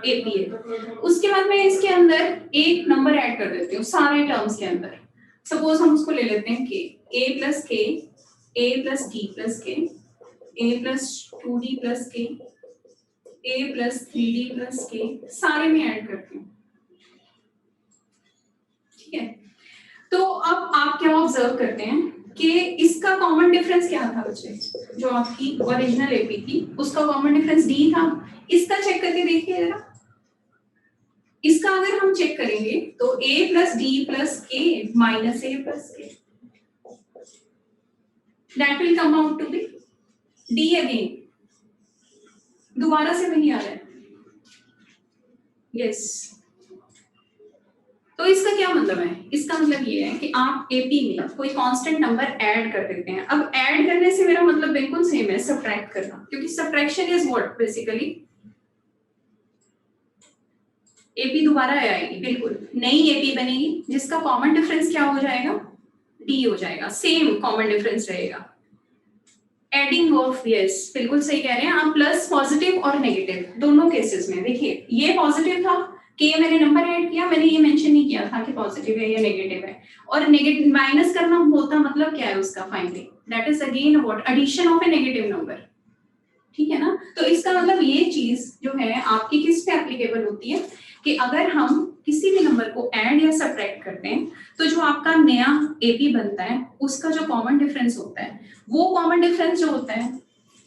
एपी है। उसके बाद मैं इसके अंदर एक नंबर ऐड कर देती हूँ सारे टर्म्स के अंदर। सपोज हम उसको ले लेते हैं के, ए प्लस के, ए प्लस डी प्लस के, ए प्लस 2d प्लस के, ए प्लस 3d प्लस के, सारे में ऐड करती हूँ, ठीक है। तो अब आप क्या ऑब्जर्व करते हैं कि इसका कॉमन डिफरेंस क्या था बच्चे, जो आपकी ओरिजिनल एपी थी उसका कॉमन डिफरेंस डी था। इसका चेक करके देखिए जरा, इसका अगर हम चेक करेंगे तो a plus d plus k minus a plus k, that will come out to be d again, दोबारा से वही आ रहा है, यस। तो इसका क्या मतलब है, इसका मतलब ये है कि आप एपी में कोई कांस्टेंट नंबर ऐड कर देते हैं। अब ऐड करने से मेरा मतलब बिल्कुल सेम है सब्ट्रैक्ट करना, क्योंकि subtraction is what, basically AP दोबारा आएगी, बिल्कुल नई एपी बनेगी जिसका कॉमन डिफरेंस क्या हो जाएगा, डी हो जाएगा, सेम कॉमन डिफरेंस रहेगा। एडिंग ऑफ, यस बिल्कुल सही कह रहे हैं आप, प्लस पॉजिटिव और नेगेटिव दोनों केसेस में। देखिए ये पॉजिटिव था कि मैंने नंबर ऐड किया, मैंने ये मेंशन नहीं किया था कि पॉजिटिव है या नेगेटिव है, और नेगेटिव माइनस करना होता मतलब क्या है उसका, finally that is again what, addition of a negative number, ठीक है ना। तो इसका मतलब ये चीज जो है आपकी किस पे एप्लीकेबल होती है कि अगर हम किसी भी नंबर को ऐड या सब्ट्रैक्ट करते हैं तो जो आपका नया एपी बनता है उसका जो कॉमन डिफरेंस होता है, वो कॉमन डिफरेंस जो होता है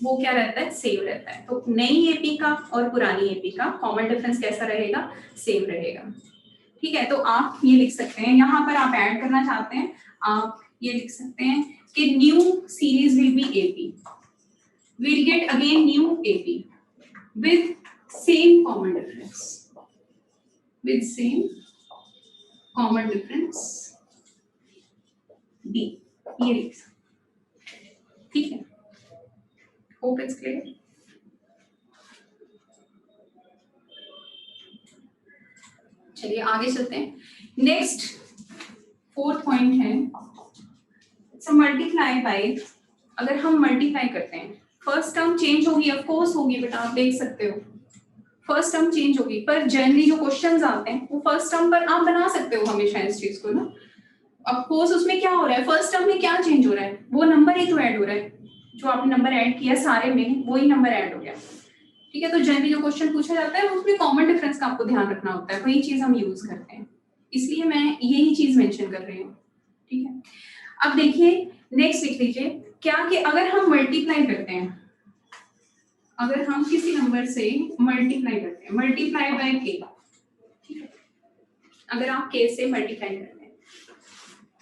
वो क्या रहता है, सेम रहता है। तो नई एपी का और पुरानी एपी का कॉमन डिफरेंस कैसा रहेगा, सेम रहेगा। ठीक है, तो आप ये लिख सकते हैं, यहाँ पर आप ऐड करना चाहते हैं, आप ये लिख सकते हैं कि new series will be AP, we'll get again new AP with same common difference, with same common difference B, ये लिख सकते हैं। ठीक है, hope it's clear। चलिए आगे चलते हैं। नेक्स्ट 4th पॉइंट है मल्टीप्लाई बाय। अगर हम मल्टीप्लाई करते हैं, फर्स्ट टर्म चेंज होगी, ऑफ कोर्स होगी बेटा, आप देख सकते हो फर्स्ट टर्म चेंज होगी, पर जनरली जो क्वेश्चंस आते हैं वो फर्स्ट टर्म पर आप बना सकते हो हमेशा इस चीज को ना। ऑफ कोर्स उसमें क्या हो रहा है, फर्स्ट टर्म में क्या चेंज हो रहा है, वो नंबर ही तो ऐड हो रहा है, जो आपने नंबर ऐड किया सारे में वही नंबर ऐड हो गया। ठीक है, तो जनरली जो क्वेश्चन पूछा जाता है उसमें कॉमन डिफरेंस का आपको ध्यान रखना होता है, वही चीज हम यूज करते हैं, इसलिए मैं यही चीज मेंशन कर रही हूँ। ठीक है, अब देखिए नेक्स्ट लिख लीजिए क्या कि अगर हम मल्टीप्लाई करते हैं, अगर हम किसी नंबर से मल्टीप्लाई करते हैं, मल्टीप्लाई बाय के, ठीक है, अगर आप के से मल्टीप्लाई करते हैं,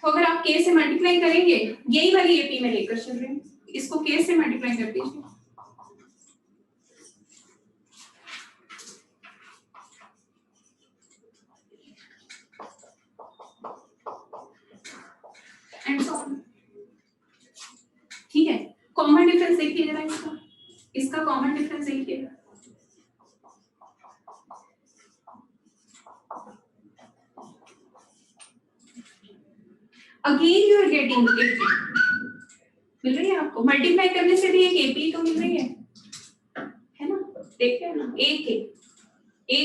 तो अगर आप के से मल्टीप्लाई करेंगे, यही वाली एपी में लेकर चल रहे हैं, इसको के से मल्टीप्लाई कर दीजिए, एंड सो ऑन। ठीक है, कॉमन डिफरेंस देखिए जरा इसका, इसका कॉमन डिफरेंस देखिए, again you are getting AP मिल रही है आपको, मल्टीप्लाई करने से भी एक एपी तो मिल रही है ना, देखते हैं ना, ए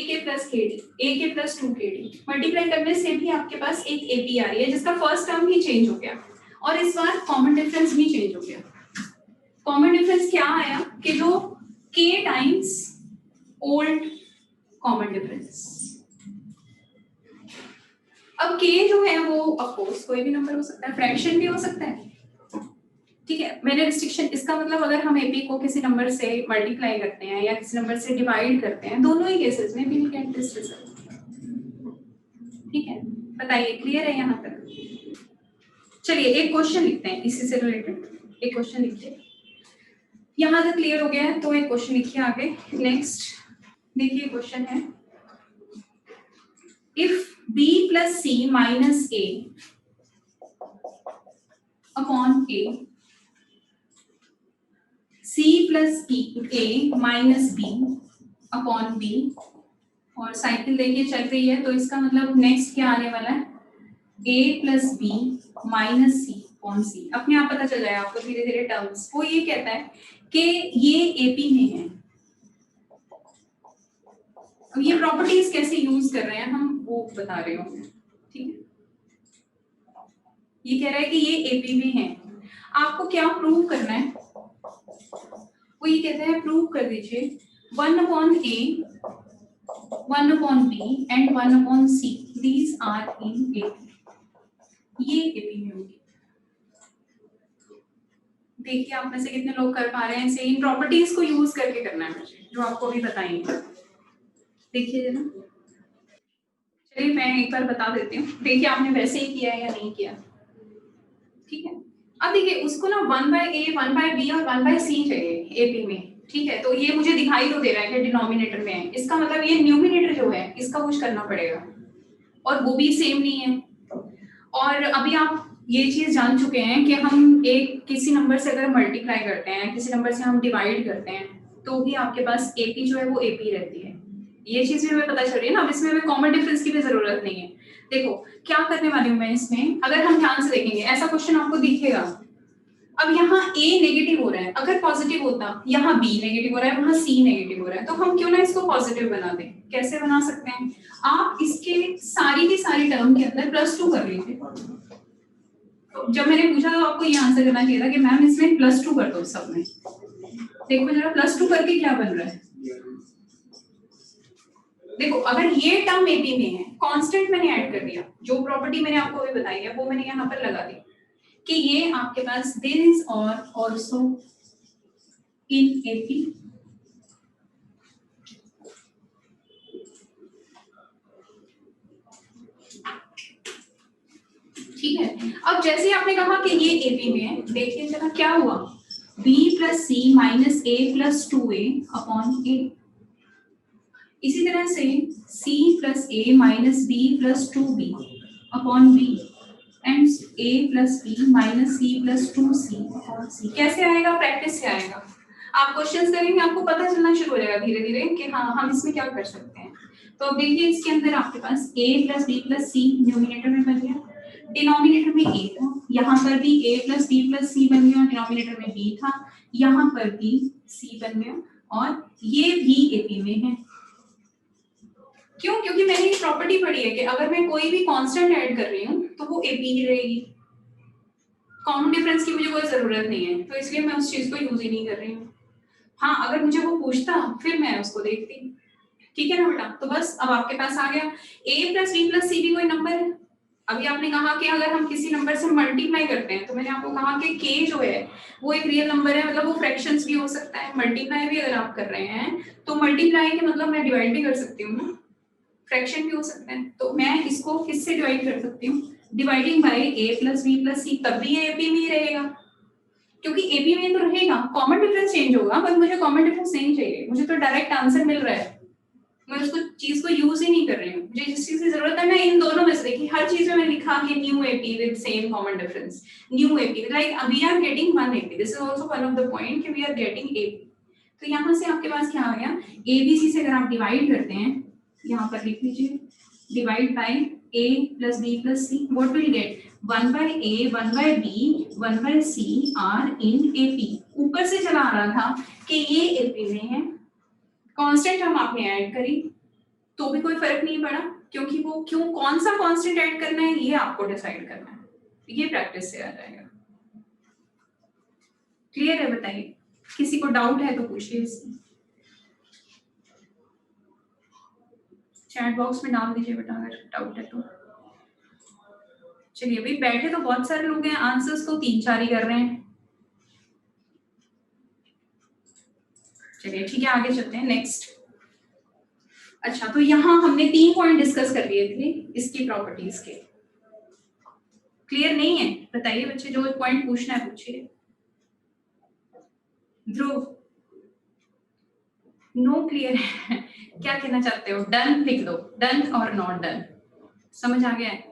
के प्लस के डी, ए के प्लस 2 के डी, मल्टीप्लाई करने से भी आपके पास एक एपी आ रही है जिसका फर्स्ट टर्म ही चेंज हो गया और इस बार कॉमन डिफरेंस भी चेंज हो गया। कॉमन डिफरेंस क्या आया कि जो k times old common difference. अब k जो है वो ऑफ कोर्स कोई भी नंबर हो सकता है, फ्रैक्शन भी हो सकता है। ठीक है, मैंने रिस्ट्रिक्शन, इसका मतलब अगर हम एपी को किसी नंबर से मल्टीप्लाई करते हैं या किसी नंबर से डिवाइड करते हैं, दोनों ही केसेस में we will get this result. ठीक है, बताइए क्लियर है यहाँ तक? चलिए एक क्वेश्चन लिखते हैं इसी से रिलेटेड, एक क्वेश्चन लिखिए, यहाँ तक क्लियर हो गया है तो एक क्वेश्चन लिखिए आगे। नेक्स्ट देखिए क्वेश्चन है, if b plus c minus a upon a, c plus a minus b upon b, और साइकिल देखिए चल रही है, तो इसका मतलब नेक्स्ट क्या आने वाला है, a plus b minus c upon c। अपने आप पता चल जाएगा आपको धीरे धीरे टर्म्स। वो ये कहता है कि ये एपी में है, अब ये प्रॉपर्टीज कैसे यूज कर रहे हैं हम वो बता रहे हो। ठीक है, ये कह रहा है कि ये एपी में है, आपको क्या प्रूव करना है, वो ये कहता है प्रूव कर दीजिए 1 upon a, 1 upon b and 1 upon c, these are in AP, ये एपी में होगी। देखिए आप में से कितने लोग कर पा रहे हैं इसे, इन प्रॉपर्टीज को यूज करके करना है मुझे, जो आपको अभी बताएंगे। देखिए ना, चलिए मैं एक बार बता देती हूँ, देखिए आपने वैसे ही किया है या नहीं किया। ठीक है, अब देखिए उसको ना 1/a 1/b और 1/c चाहिए एपी में। ठीक है, तो ये मुझे दिखाई तो दे रहा है कि डिनोमिनेटर में है, इसका मतलब ये न्यूमिनेटर जो है इसका कुछ करना पड़ेगा, और वो भी सेम नहीं है। और अभी आप ये चीज जान चुके हैं कि हम एक किसी नंबर से अगर मल्टीप्लाई करते हैं, किसी नंबर से हम डिवाइड करते हैं, तो भी आपके पास एपी जो है वो एपी रहती है। ये चीज भी हमें पता चल रही है ना, अब इसमें हमें कॉमन डिफरेंस की भी जरूरत नहीं है। देखो क्या करने वाली हूँ मैं इसमें, अगर हम ध्यान से देखेंगे ऐसा क्वेश्चन आपको दिखेगा, अब यहाँ a नेगेटिव हो रहा है, अगर पॉजिटिव होता, यहाँ b नेगेटिव हो रहा है, वहाँ c नेगेटिव हो रहा है, तो हम क्यों ना इसको पॉजिटिव बना दें। कैसे बना सकते हैं, आप इसके सारी की सारी टर्म के अंदर +2 कर लीजिए। तो जब मैंने पूछा तो आपको ये आंसर करना चाहिए था कि मैम इसमें +2 कर दो सब में। देखो जरा +2 करके क्या बन रहा है, देखो अगर ये टर्म एपी में है, कांस्टेंट मैंने ऐड कर दिया, जो प्रॉपर्टी मैंने आपको अभी बताई है वो मैंने यहाँ पर लगा दी कि ये आपके पास दिस और आल्सो इन एपी, ठीक है। अब जैसे आपने कहा कि ये एपी में है, देखिए जरा क्या हुआ, b plus c minus a plus 2a upon a. इसी तरह से c plus a minus b plus 2b upon b and a plus b minus c plus 2c upon c. कैसे आएगा? प्रैक्टिस से आएगा। आप क्वेश्चंस करेंगे आपको पता चलना शुरू हो जाएगा धीरे धीरे कि हाँ हम इसमें क्या कर सकते हैं। तो अब देखिए इसके अंदर आपके पास a plus b plus c numerator में बन गया, डिनोमिनेटर में a था, यहाँ पर भी a प्लस बी प्लस सी बन गया, डिनोमिनेटर में b था, यहाँ पर भी c बन गया और ये भी AP में है। क्यों? क्योंकि मैंने ये प्रॉपर्टी पढ़ी है कि अगर मैं कोई भी कांस्टेंट ऐड कर रही हूँ तो वो AP ही रहेगी, कॉमन डिफरेंस की मुझे कोई जरूरत नहीं है, तो इसलिए मैं उस चीज को यूज ही नहीं कर रही हूँ। हाँ अगर मुझे वो पूछता फिर मैं उसको देखती, ठीक है ना बेटा। तो बस अब आपके पास आ गया a प्लस बी प्लस सी भी कोई नंबर है। अभी आपने कहा कि अगर हम किसी नंबर से मल्टीप्लाई करते हैं तो मैंने आपको कहा कि k जो है वो एक रियल नंबर है, मतलब वो फ्रैक्शंस भी हो सकता है। मल्टीप्लाई भी अगर आप कर रहे हैं तो मल्टीप्लाई के मतलब मैं डिवाइड भी कर सकती हूँ ना, फ्रैक्शन भी हो सकता है। तो मैं इसको किससे डिवाइड कर सकती हूँ? Dividing by a plus b plus c, तब भी ये AP में ही रहेगा क्योंकि AP में तो रहेगा, कॉमन डिफरेंस चेंज होगा पर मुझे कॉमन डिफरेंस नहीं चाहिए, मुझे तो डायरेक्ट आंसर मिल रहा है, मैं उसको चीज को यूज ही नहीं कर रही हूँ। मुझे जिस चीज की जरूरत है मैं इन दोनों में से देखिए हर चीज में मैं लिखा कि new AP with same common difference, new AP like we are getting one AP, this is also one of the point कि वी आर गेटिंग AP। तो यहाँ से आपके पास क्या आ गया, ABC से अगर आप डिवाइड करते हैं, यहाँ पर लिख लीजिए divide by a plus b plus c, what will get 1 by a 1 by b 1 by c are in AP। ऊपर से चला आ रहा था कि ये AP में है, कांस्टेंट हम आपने ऐड करी तो भी कोई फर्क नहीं पड़ा, क्योंकि वो क्यों कौन सा कांस्टेंट ऐड करना है ये आपको डिसाइड करना है, ये प्रैक्टिस से आ जाएगा। क्लियर है? बताइए किसी को डाउट है तो पूछिए, चैट बॉक्स में डाल दीजिए बेटा अगर डाउट है तो। चलिए भाई बैठे तो बहुत सारे लोग हैं, आंसर्स तो 3-4 ही कर रहे हैं। चलिए ठीक है आगे चलते हैं नेक्स्ट। अच्छा तो यहाँ हमने 3 पॉइंट डिस्कस कर लिए थे इसकी प्रॉपर्टीज के। क्लियर नहीं है? बताइए बच्चे, जो पॉइंट पूछना है पूछिए। ध्रुव नो क्लियर है क्या कहना चाहते हो? डन लिख दो, डन और नॉट डन, समझ आ गया है?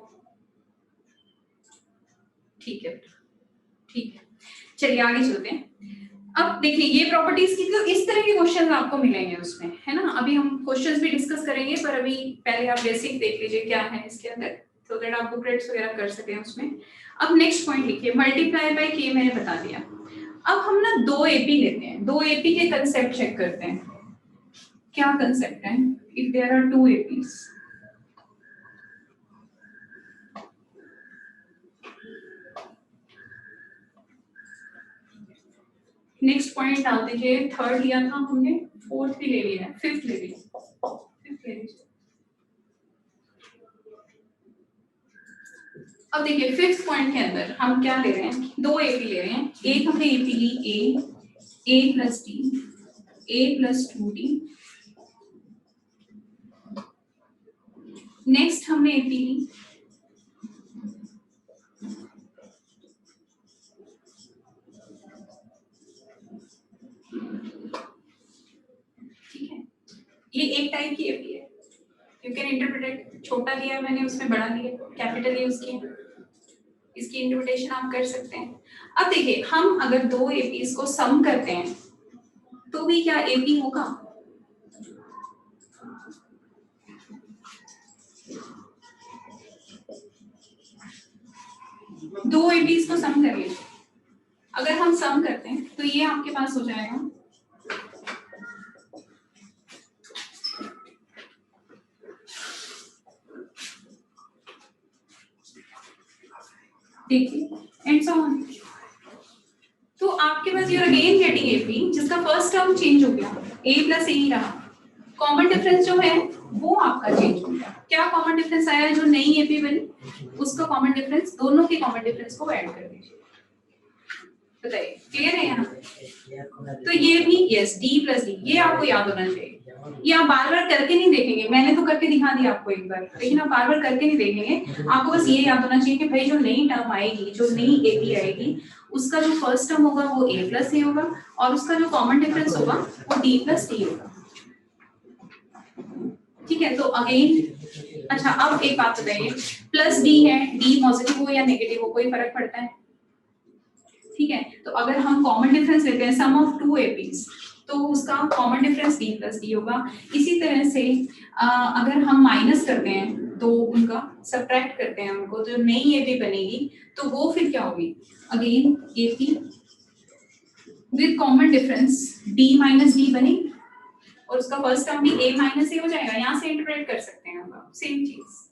ठीक है ठीक है, चलिए आगे चलते हैं। अब देखिए ये प्रॉपर्टीज की तो इस तरह के क्वेश्चन आपको मिलेंगे उसमें, है ना। अभी हम क्वेश्चंस भी डिस्कस करेंगे पर अभी पहले आप बेसिक देख लीजिए क्या है इसके अंदर, सो दैट आप बुकलेट्स वगैरह कर सकें उसमें। अब नेक्स्ट पॉइंट लिखिए, मल्टीप्लाई बाय के मैंने बता दिया। अब हम ना 2 AP लेते हैं, 2 AP के कंसेप्ट चेक करते हैं। क्या कंसेप्ट है? If there are 2 APs, next point डाल दीजिए। थर्ड लिया था हमने, फोर्थ भी ले लिया है, फिफ्थ ले लिया, फिफ्थ ले लीजिए। अब देखिए फिफ्थ पॉइंट के अंदर हम क्या ले रहे हैं, 2 AP ले रहे हैं। एक हमने AP ली a plus d, a plus 2d। Next हमने AP ली ठीक है, ये एक टाइप की AP है, यू कैन इंटरप्रेट। छोटा लिया मैंने उसमें बड़ा लिया, कैपिटल यूज किया, इसकी इंटरप्रिटेशन आप कर सकते हैं। अब देखिए हम अगर 2 APs को सम करते हैं तो भी क्या AP होगा? दो APs को सम कर लीजिए, अगर हम सम करते हैं तो ये आपके पास हो जाएगा देखिए एंड सो ऑन। तो आपके पास यूर अगेन गेटिंग AP जिसका फर्स्ट टर्म चेंज हो गया, a प्लस ए ही रहा। कॉमन डिफरेंस जो है वो आपका चेंज हो गया। क्या कॉमन डिफरेंस आया जो नई एपी बनी, उसका कॉमन डिफरेंस, दोनों के कॉमन डिफरेंस को ऐड कर दीजिए। बताइए क्लियर है यहाँ? तो ये भी यस डी प्लस डी, ये आपको याद होना चाहिए। ये आप बार बार करके नहीं देखेंगे, मैंने तो करके दिखा दिया आपको एक बार, लेकिन आप बार बार करके नहीं देखेंगे। आपको बस ये याद होना चाहिए कि भाई जो नई टर्म आएगी, जो नई एपी आएगी, उसका जो फर्स्ट टर्म होगा वो ए प्लस ए होगा, और उसका जो कॉमन डिफरेंस होगा वो डी प्लस डी होगा। ठीक है, तो अगेन अच्छा अब एक बात बताइए, प्लस डी है, डी पॉजिटिव हो या नेगेटिव हो कोई फर्क पड़ता है? ठीक है, तो अगर हम कॉमन डिफरेंस लेते हैं सम ऑफ टू एपीज, तो उसका common difference d plus D होगा। इसी तरह से अगर हम माइनस करते हैं तो उनका सब्ट्रैक्ट करते हैं उनको, जो नई एपी बनेगी तो वो फिर क्या होगी, again AP with common difference d minus D बनेगी, और उसका फर्स्ट टर्म भी a माइनस ए हो जाएगा। यहाँ से इंटरप्रेट कर सकते हैं हम सेम चीज,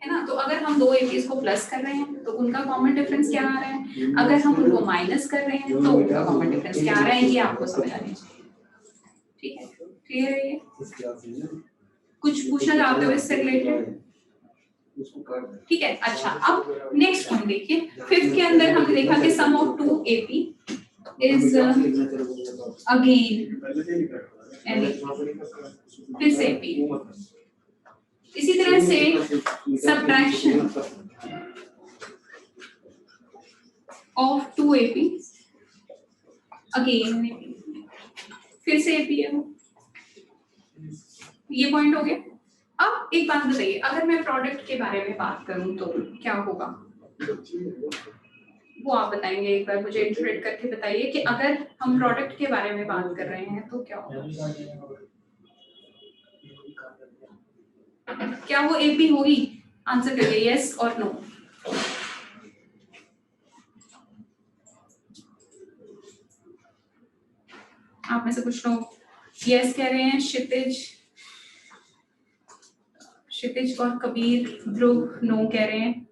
है ना। तो अगर हम दो एपीज को प्लस कर रहे हैं तो उनका कॉमन डिफरेंस क्या आ रहा है, अगर हम उनको माइनस कर रहे हैं तो उनका कॉमन डिफरेंस क्या आ रहा है, ये आपको समझ आनी चाहिए। ठीक है, क्लियर है ये? कुछ पूछना चाहते हो इससे रिलेटेड? ठीक है, अच्छा अब नेक्स्ट पॉइंट देखिए, फिफ्थ के अंदर हमने देखा कि sum of two AP is again फिर से एपी। इसी तरह से subtraction of two AP again फिर से एपी है, ये पॉइंट हो गया। अब एक बात बताइए, अगर मैं प्रोडक्ट के बारे में बात करूं तो क्या होगा, वो आप बताएंगे एक बार मुझे इंटरप्रेट करके बताइए कि अगर हम प्रोडक्ट के बारे में बात कर रहे हैं तो क्या होगा, क्या वो एपी होगी? आंसर करिए यस और नो। आप में से कुछ लोग यस कह रहे हैं, क्षितिज और कबीर, ध्रुव नो कह रहे हैं।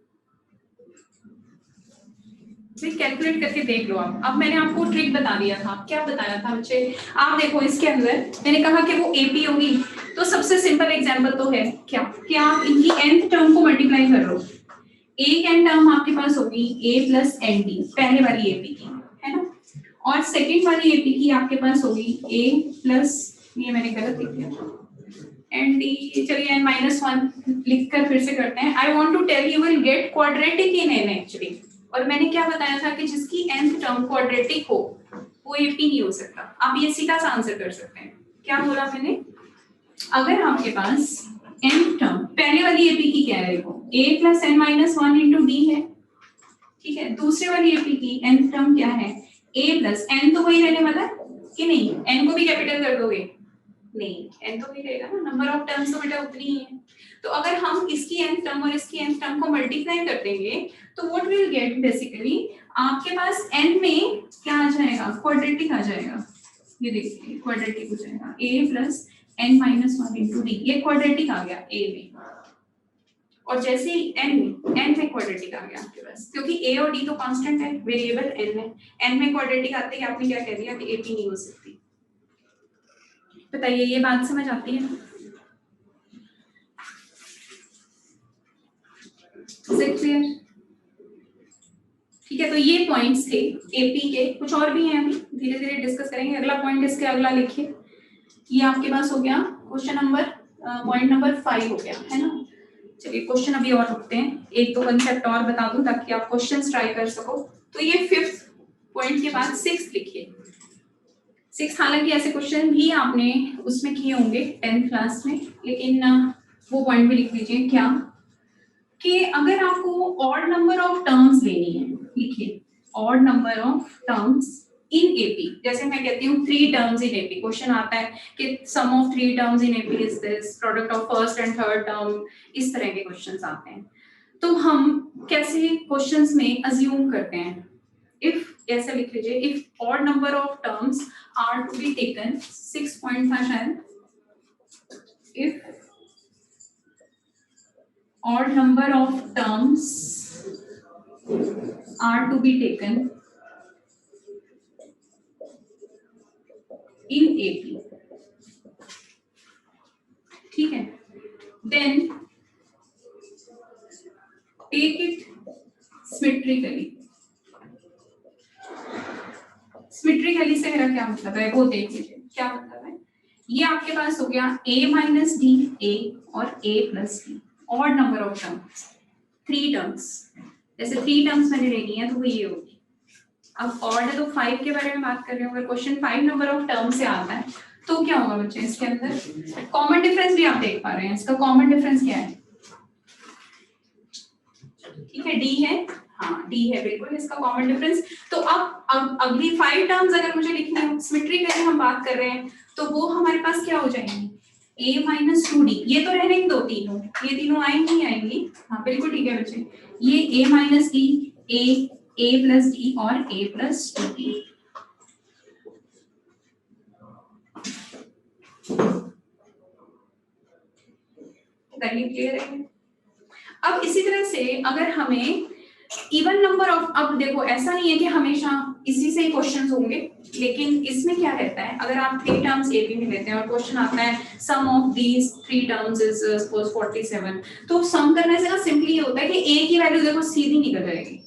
कैलकुलेट करके देख लो आप। अब मैंने आपको ट्रिक बता दिया था, क्या बताया था बच्चे, आप देखो इसके अंदर मैंने कहा कि वो एपी होगी, तो सबसे सिंपल एग्जांपल तो है क्या कि आप इनकी nth टर्म को मल्टीप्लाई कर लो। एक n टर्म आपके पास होगी a प्लस एन डी, पहले वाली एपी की, है ना, और सेकेंड वाली एपी की आपके पास होगी a प्लस, ये मैंने गलत लिख दिया एन डी, चलिए n माइनस वन लिखकर फिर से करते हैं। I want to tell you will get quadratic in n actually, और मैंने क्या बताया था कि जिसकी nth टर्म क्वाड्रेटिक हो वो एपी नहीं हो सकता। आप ये सीधा सा आंसर कर सकते हैं। क्या बोला मैंने, अगर आपके पास nth टर्म पहले वाली एपी की क्या है, देखो a plus n minus one into d है, ठीक है, दूसरे वाली एपी की nth टर्म क्या है, a प्लस एन, तो वही रहने वाला है कि नहीं, n को भी कैपिटल कर दोगे, नहीं n तो भी रहेगा ना, नंबर ऑफ टर्म्स तो बेटा उतनी ही है। तो अगर हम इसकी nth टर्म और इसकी nth टर्म को मल्टीप्लाई कर देंगे तो व्हाट विल गेट, बेसिकली आपके पास n में क्या आ जाएगा, क्वाड्रेटिक आ जाएगा। ये देखिए क्वाड्रेटिक हो जाएगा a plus n minus one into d, ये क्वाड्रेटिक आ गया a में, और जैसे ही n में क्वाड्रेटिक आ गया आपके पास, क्योंकि a और d तो कांस्टेंट है, वेरिएबल n है, n में क्वाड्रेटिक आते ही आपने क्या कह दिया कि एपी नहीं हो सकती। बताइए ये बात समझ आती है? क्लियर? ठीक है, तो ये पॉइंट्स थे एपी के, कुछ और भी हैं, अभी धीरे धीरे डिस्कस करेंगे। अगला पॉइंट इसके अगला लिखिए, ये आपके पास हो गया क्वेश्चन नंबर पॉइंट नंबर 5 हो गया, है ना। चलिए क्वेश्चन अभी और रुकते हैं, एक दो कंसेप्ट और बता दूं ताकि आप क्वेश्चंस ट्राई कर सको। तो ये 5th पॉइंट के बाद 6th लिखिए। 6th, हालांकि ऐसे क्वेश्चन भी आपने उसमें किए होंगे 10th क्लास में, लेकिन वो पॉइंट भी लिख लीजिए क्या, कि अगर आपको ऑड नंबर ऑफ टर्म्स लेनी है, लिखिए odd number of terms in AP, जैसे मैं कहती हूँ 3 टर्म्स इन एपी, क्वेश्चन आता है कि sum of 3 terms in AP is this, product of first and third term, इस तरह के क्वेश्चंस आते हैं। तो हम कैसे क्वेश्चंस में अज्यूम करते हैं, इफ ऐसे लिख लीजिए, if odd number of terms are to be taken, 6 point था शायद, if odd number of terms are to be taken in AP, ठीक है, then take it symmetrically. Symmetrically से मेरा क्या मतलब है वो देख लीजिए, क्या मतलब है। ये आपके पास हो गया a माइनस डी ए और a plus D, odd number of terms, 3 terms, जैसे 3 टर्म्स मैंने लेनी है तो वो ये होगी। अब ऑड है तो 5 के बारे में बात कर रहे हो, अगर क्वेश्चन 5 नंबर ऑफ टर्म से आता है तो क्या होगा बच्चे, इसके अंदर कॉमन डिफरेंस भी आप देख पा रहे हैं, इसका कॉमन डिफरेंस क्या है, ठीक है डी है, हाँ डी है बिल्कुल इसका कॉमन डिफरेंस। तो अब अगली 5 टर्म्स अगर मुझे लिखनी हो, सिमेट्रिकली हम बात कर रहे हैं, तो वो हमारे पास क्या हो जाएंगी, a माइनस टू डी, ये तो रहने दो तीनों, ये तीनों आएंगी ही आएंगी, हाँ बिल्कुल ठीक है बच्चे, ये a minus D, a plus D और a plus two D. Clear है। अब इसी तरह से अगर हमें इवन नंबर ऑफ, अब देखो ऐसा नहीं है कि हमेशा इसी से ही क्वेश्चंस होंगे, लेकिन इसमें क्या रहता है, अगर आप 3 टर्म्स एबी में लेते हैं और क्वेश्चन आता है sum of these 3 terms is suppose 47, तो सम करने से ना सिंपली ये होता है कि a की वैल्यू देखो सीधी निकल जाएगी,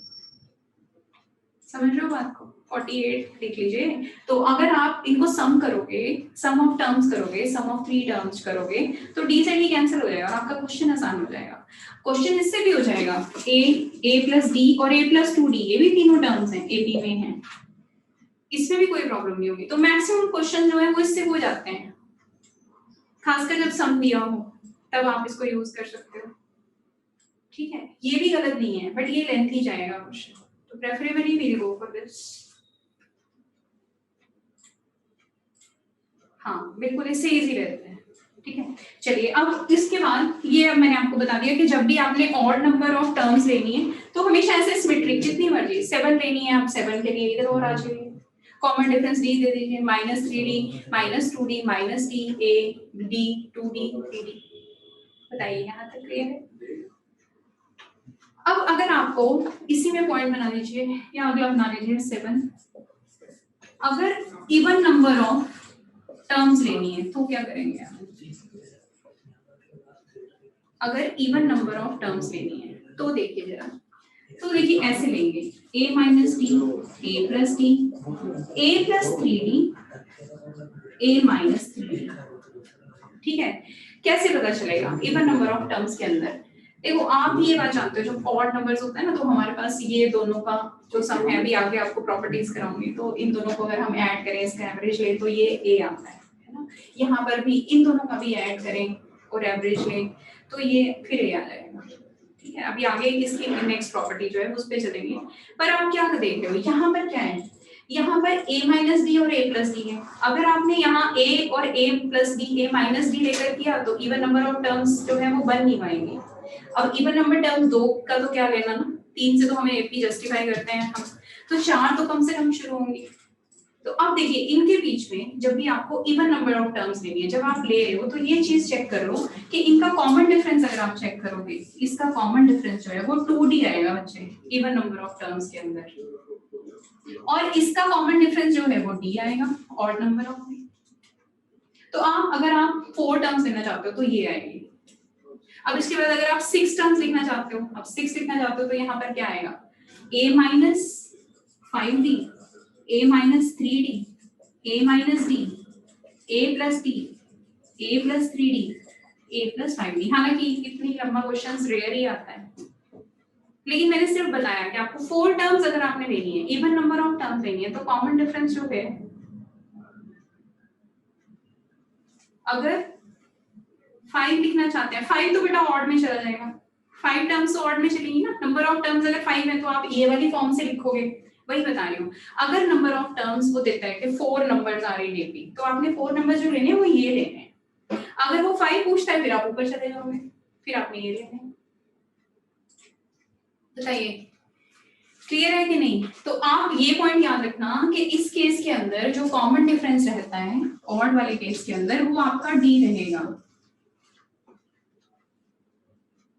समझ रहे हो बात को, 48 लिख लीजिए। तो अगर आप इनको सम करोगे, सम ऑफ टर्म्स करोगे, सम ऑफ 3 टर्म्स करोगे, तो d से d कैंसिल हो जाएगा और आपका क्वेश्चन आसान हो जाएगा। क्वेश्चन इससे भी हो जाएगा a प्लस डी और a प्लस टू डी, ये भी तीनों टर्म्स हैं ए बी में हैं, इसमें भी कोई प्रॉब्लम नहीं होगी। तो मैक्सिमम क्वेश्चन जो है वो इससे हो जाते हैं, खासकर जब सम दिया हो तब आप इसको यूज कर सकते हो, ठीक है। ये भी गलत नहीं है बट ये लेंथी जाएगा क्वेश्चन, तो preferably we go for this. हाँ बिल्कुल इससे इजी रहता है, ठीक है। चलिए अब इसके बाद ये अब मैंने आपको बता दिया कि जब भी आपने ऑड नंबर ऑफ टर्म्स लेनी है तो हमेशा ऐसे सिमेट्रिक, जितनी मर्जी 7 लेनी है आप 7 के लिए इधर और आ जाइए, कॉमन डिफरेंस डी दे दीजिए, minus 3d minus 2d minus D A D 2d 3d। बताइए यहाँ तक क्लियर है। अब अगर आपको इसी में पॉइंट बना लीजिए या अगला बना लीजिए 7, अगर इवन नंबर ऑफ टर्म्स लेनी है तो क्या करेंगे आप, अगर इवन नंबर ऑफ टर्म्स लेनी है तो देखिए जरा, तो देखिए ऐसे लेंगे a minus D, a plus D, a plus 3d, a minus 3d, ठीक है। कैसे पता चलेगा इवन नंबर ऑफ टर्म्स के अंदर, देखो आप ये बात जानते हो जब ऑड नंबर्स होता है ना तो हमारे पास ये दोनों का जो सम है, अभी आगे आपको प्रॉपर्टीज कराऊंगी, तो इन दोनों को अगर हम ऐड करें इसका एवरेज ले तो ये a आता है ना, यहाँ पर भी इन दोनों का भी ऐड करें और एवरेज ले तो ये फिर a आ जाएगा, ठीक है। अभी आगे इसकी नेक्स्ट प्रॉपर्टी जो है उस पे चलेंगे, पर आप क्या देख रहे हो यहाँ पर क्या है, यहाँ पर a माइनस डी और a प्लस डी है, अगर आपने यहाँ a और a plus D a minus D लेकर किया तो इवन नंबर ऑफ टर्म्स जो है वो बन नहीं पाएंगे। अब इवन नंबर टर्म्स 2 का तो क्या लेना ना, 3 से तो हमें AP जस्टिफाई करते हैं हम, तो 4 तो कम से कम शुरू होंगी। तो अब देखिए इनके बीच में जब भी आपको इवन नंबर ऑफ टर्म्स लेनी है, जब आप ले रहे हो तो ये चीज चेक करो कि इनका कॉमन डिफरेंस अगर आप चेक करोगे, इसका कॉमन डिफरेंस जो है वो 2d आएगा बच्चे इवन नंबर ऑफ टर्म्स के अंदर, और इसका कॉमन डिफरेंस जो है वो d आएगा ऑड नंबर ऑफ में। तो आप अगर आप 4 टर्म्स लेना चाहते हो तो ये आएगी। अब इसके बाद अगर आप 6 टर्म्स लिखना चाहते हो, अब 6 लिखना चाहते हो तो यहाँ पर क्या आएगा, a minus 5d, a minus 3d, a minus d, a plus d, a plus 3d, a plus 5d। हालांकि इतनी लंबा क्वेश्चंस रेयर ही आता है, लेकिन मैंने सिर्फ बताया कि आपको 4 टर्म्स अगर आपने लेनी है, इवन नंबर ऑफ टर्म्स लेनी है, तो कॉमन डिफरेंस जो है, अगर 5 लिखना चाहते हैं, 5 तो बेटा ऑड में चला जाएगा, 5 टर्म्स तो ऑड में चलेंगी ना, नंबर ऑफ टर्म्स अगर 5 है तो आप ये वाली फॉर्म से लिखोगे, वही बता रही हूँ। अगर नंबर ऑफ टर्म्स वो देता है कि 4 नंबर्स आर इन एपी, तो आपने 4 नंबर जो लेने हैं वो ये लेने हैं। अगर वो 5 पूछता है फिर आप ऊपर चले जाओगे, फिर आपने ये लेने हैं। बताइए क्लियर है कि नहीं। तो आप ये पॉइंट याद रखना कि इस केस के अंदर जो कॉमन डिफरेंस रहता है ऑड वाले केस के अंदर, वो आपका डी रहेगा,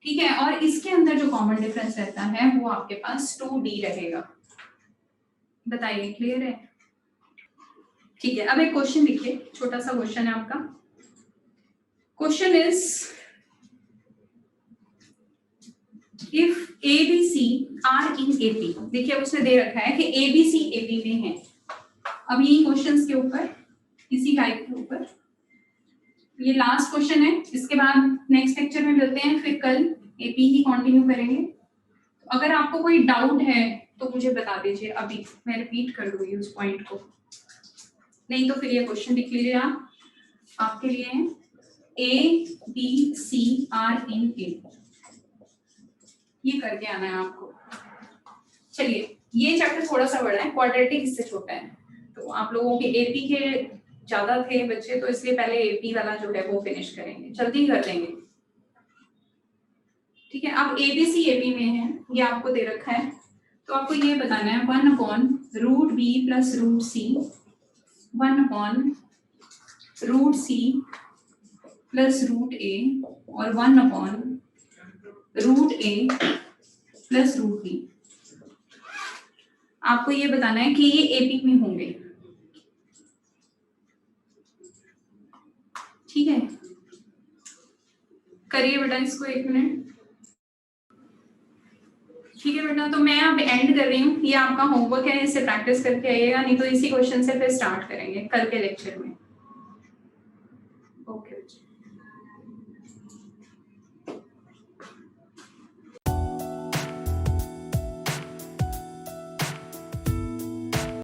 ठीक है, और इसके अंदर जो कॉमन डिफरेंस रहता है वो आपके पास 2d रहेगा। बताइए क्लियर है। ठीक है, अब एक क्वेश्चन लिखिए, छोटा सा क्वेश्चन है आपका। Question is if a b c are in AP, देखिए अब उसने दे रखा है कि ए बी सी एपी में है। अब यही क्वेश्चंस के ऊपर, इसी टाइप के ऊपर, ये लास्ट क्वेश्चन है, इसके बाद नेक्स्ट लेक्चर में मिलते हैं, फिर कल एपी ही कंटिन्यू करेंगे। तो अगर आपको कोई डाउट है तो मुझे बता दीजिए, अभी मैं रिपीट कर दूंगी उस पॉइंट को, नहीं तो फिर ये क्वेश्चन लिख लीजिए आप, आपके लिए है ए बी सी आर इन ए, ये करके आना है आपको। चलिए, ये चैप्टर थोड़ा सा बड़ा है, क्वाड्रेटिक इससे छोटा है, तो आप लोगों के एपी के ज्यादा थे बच्चे, तो इसलिए पहले एपी वाला जो है वो फिनिश करेंगे, जल्दी कर देंगे, ठीक है। अब एबीसी एपी में है, ये आपको दे रखा है, तो आपको ये बताना है 1/√b + √c, 1/√c + √a और 1/√a + √b। आपको ये बताना है कि ये एपी में होंगे, ठीक है। करिए बेटा इसको 1 मिनट, ठीक है बेटा। तो मैं अब एंड कर रही हूँ, ये आपका होमवर्क है, इसे प्रैक्टिस करके आइएगा, नहीं तो इसी क्वेश्चन से फिर स्टार्ट करेंगे कल के लेक्चर में। ओके।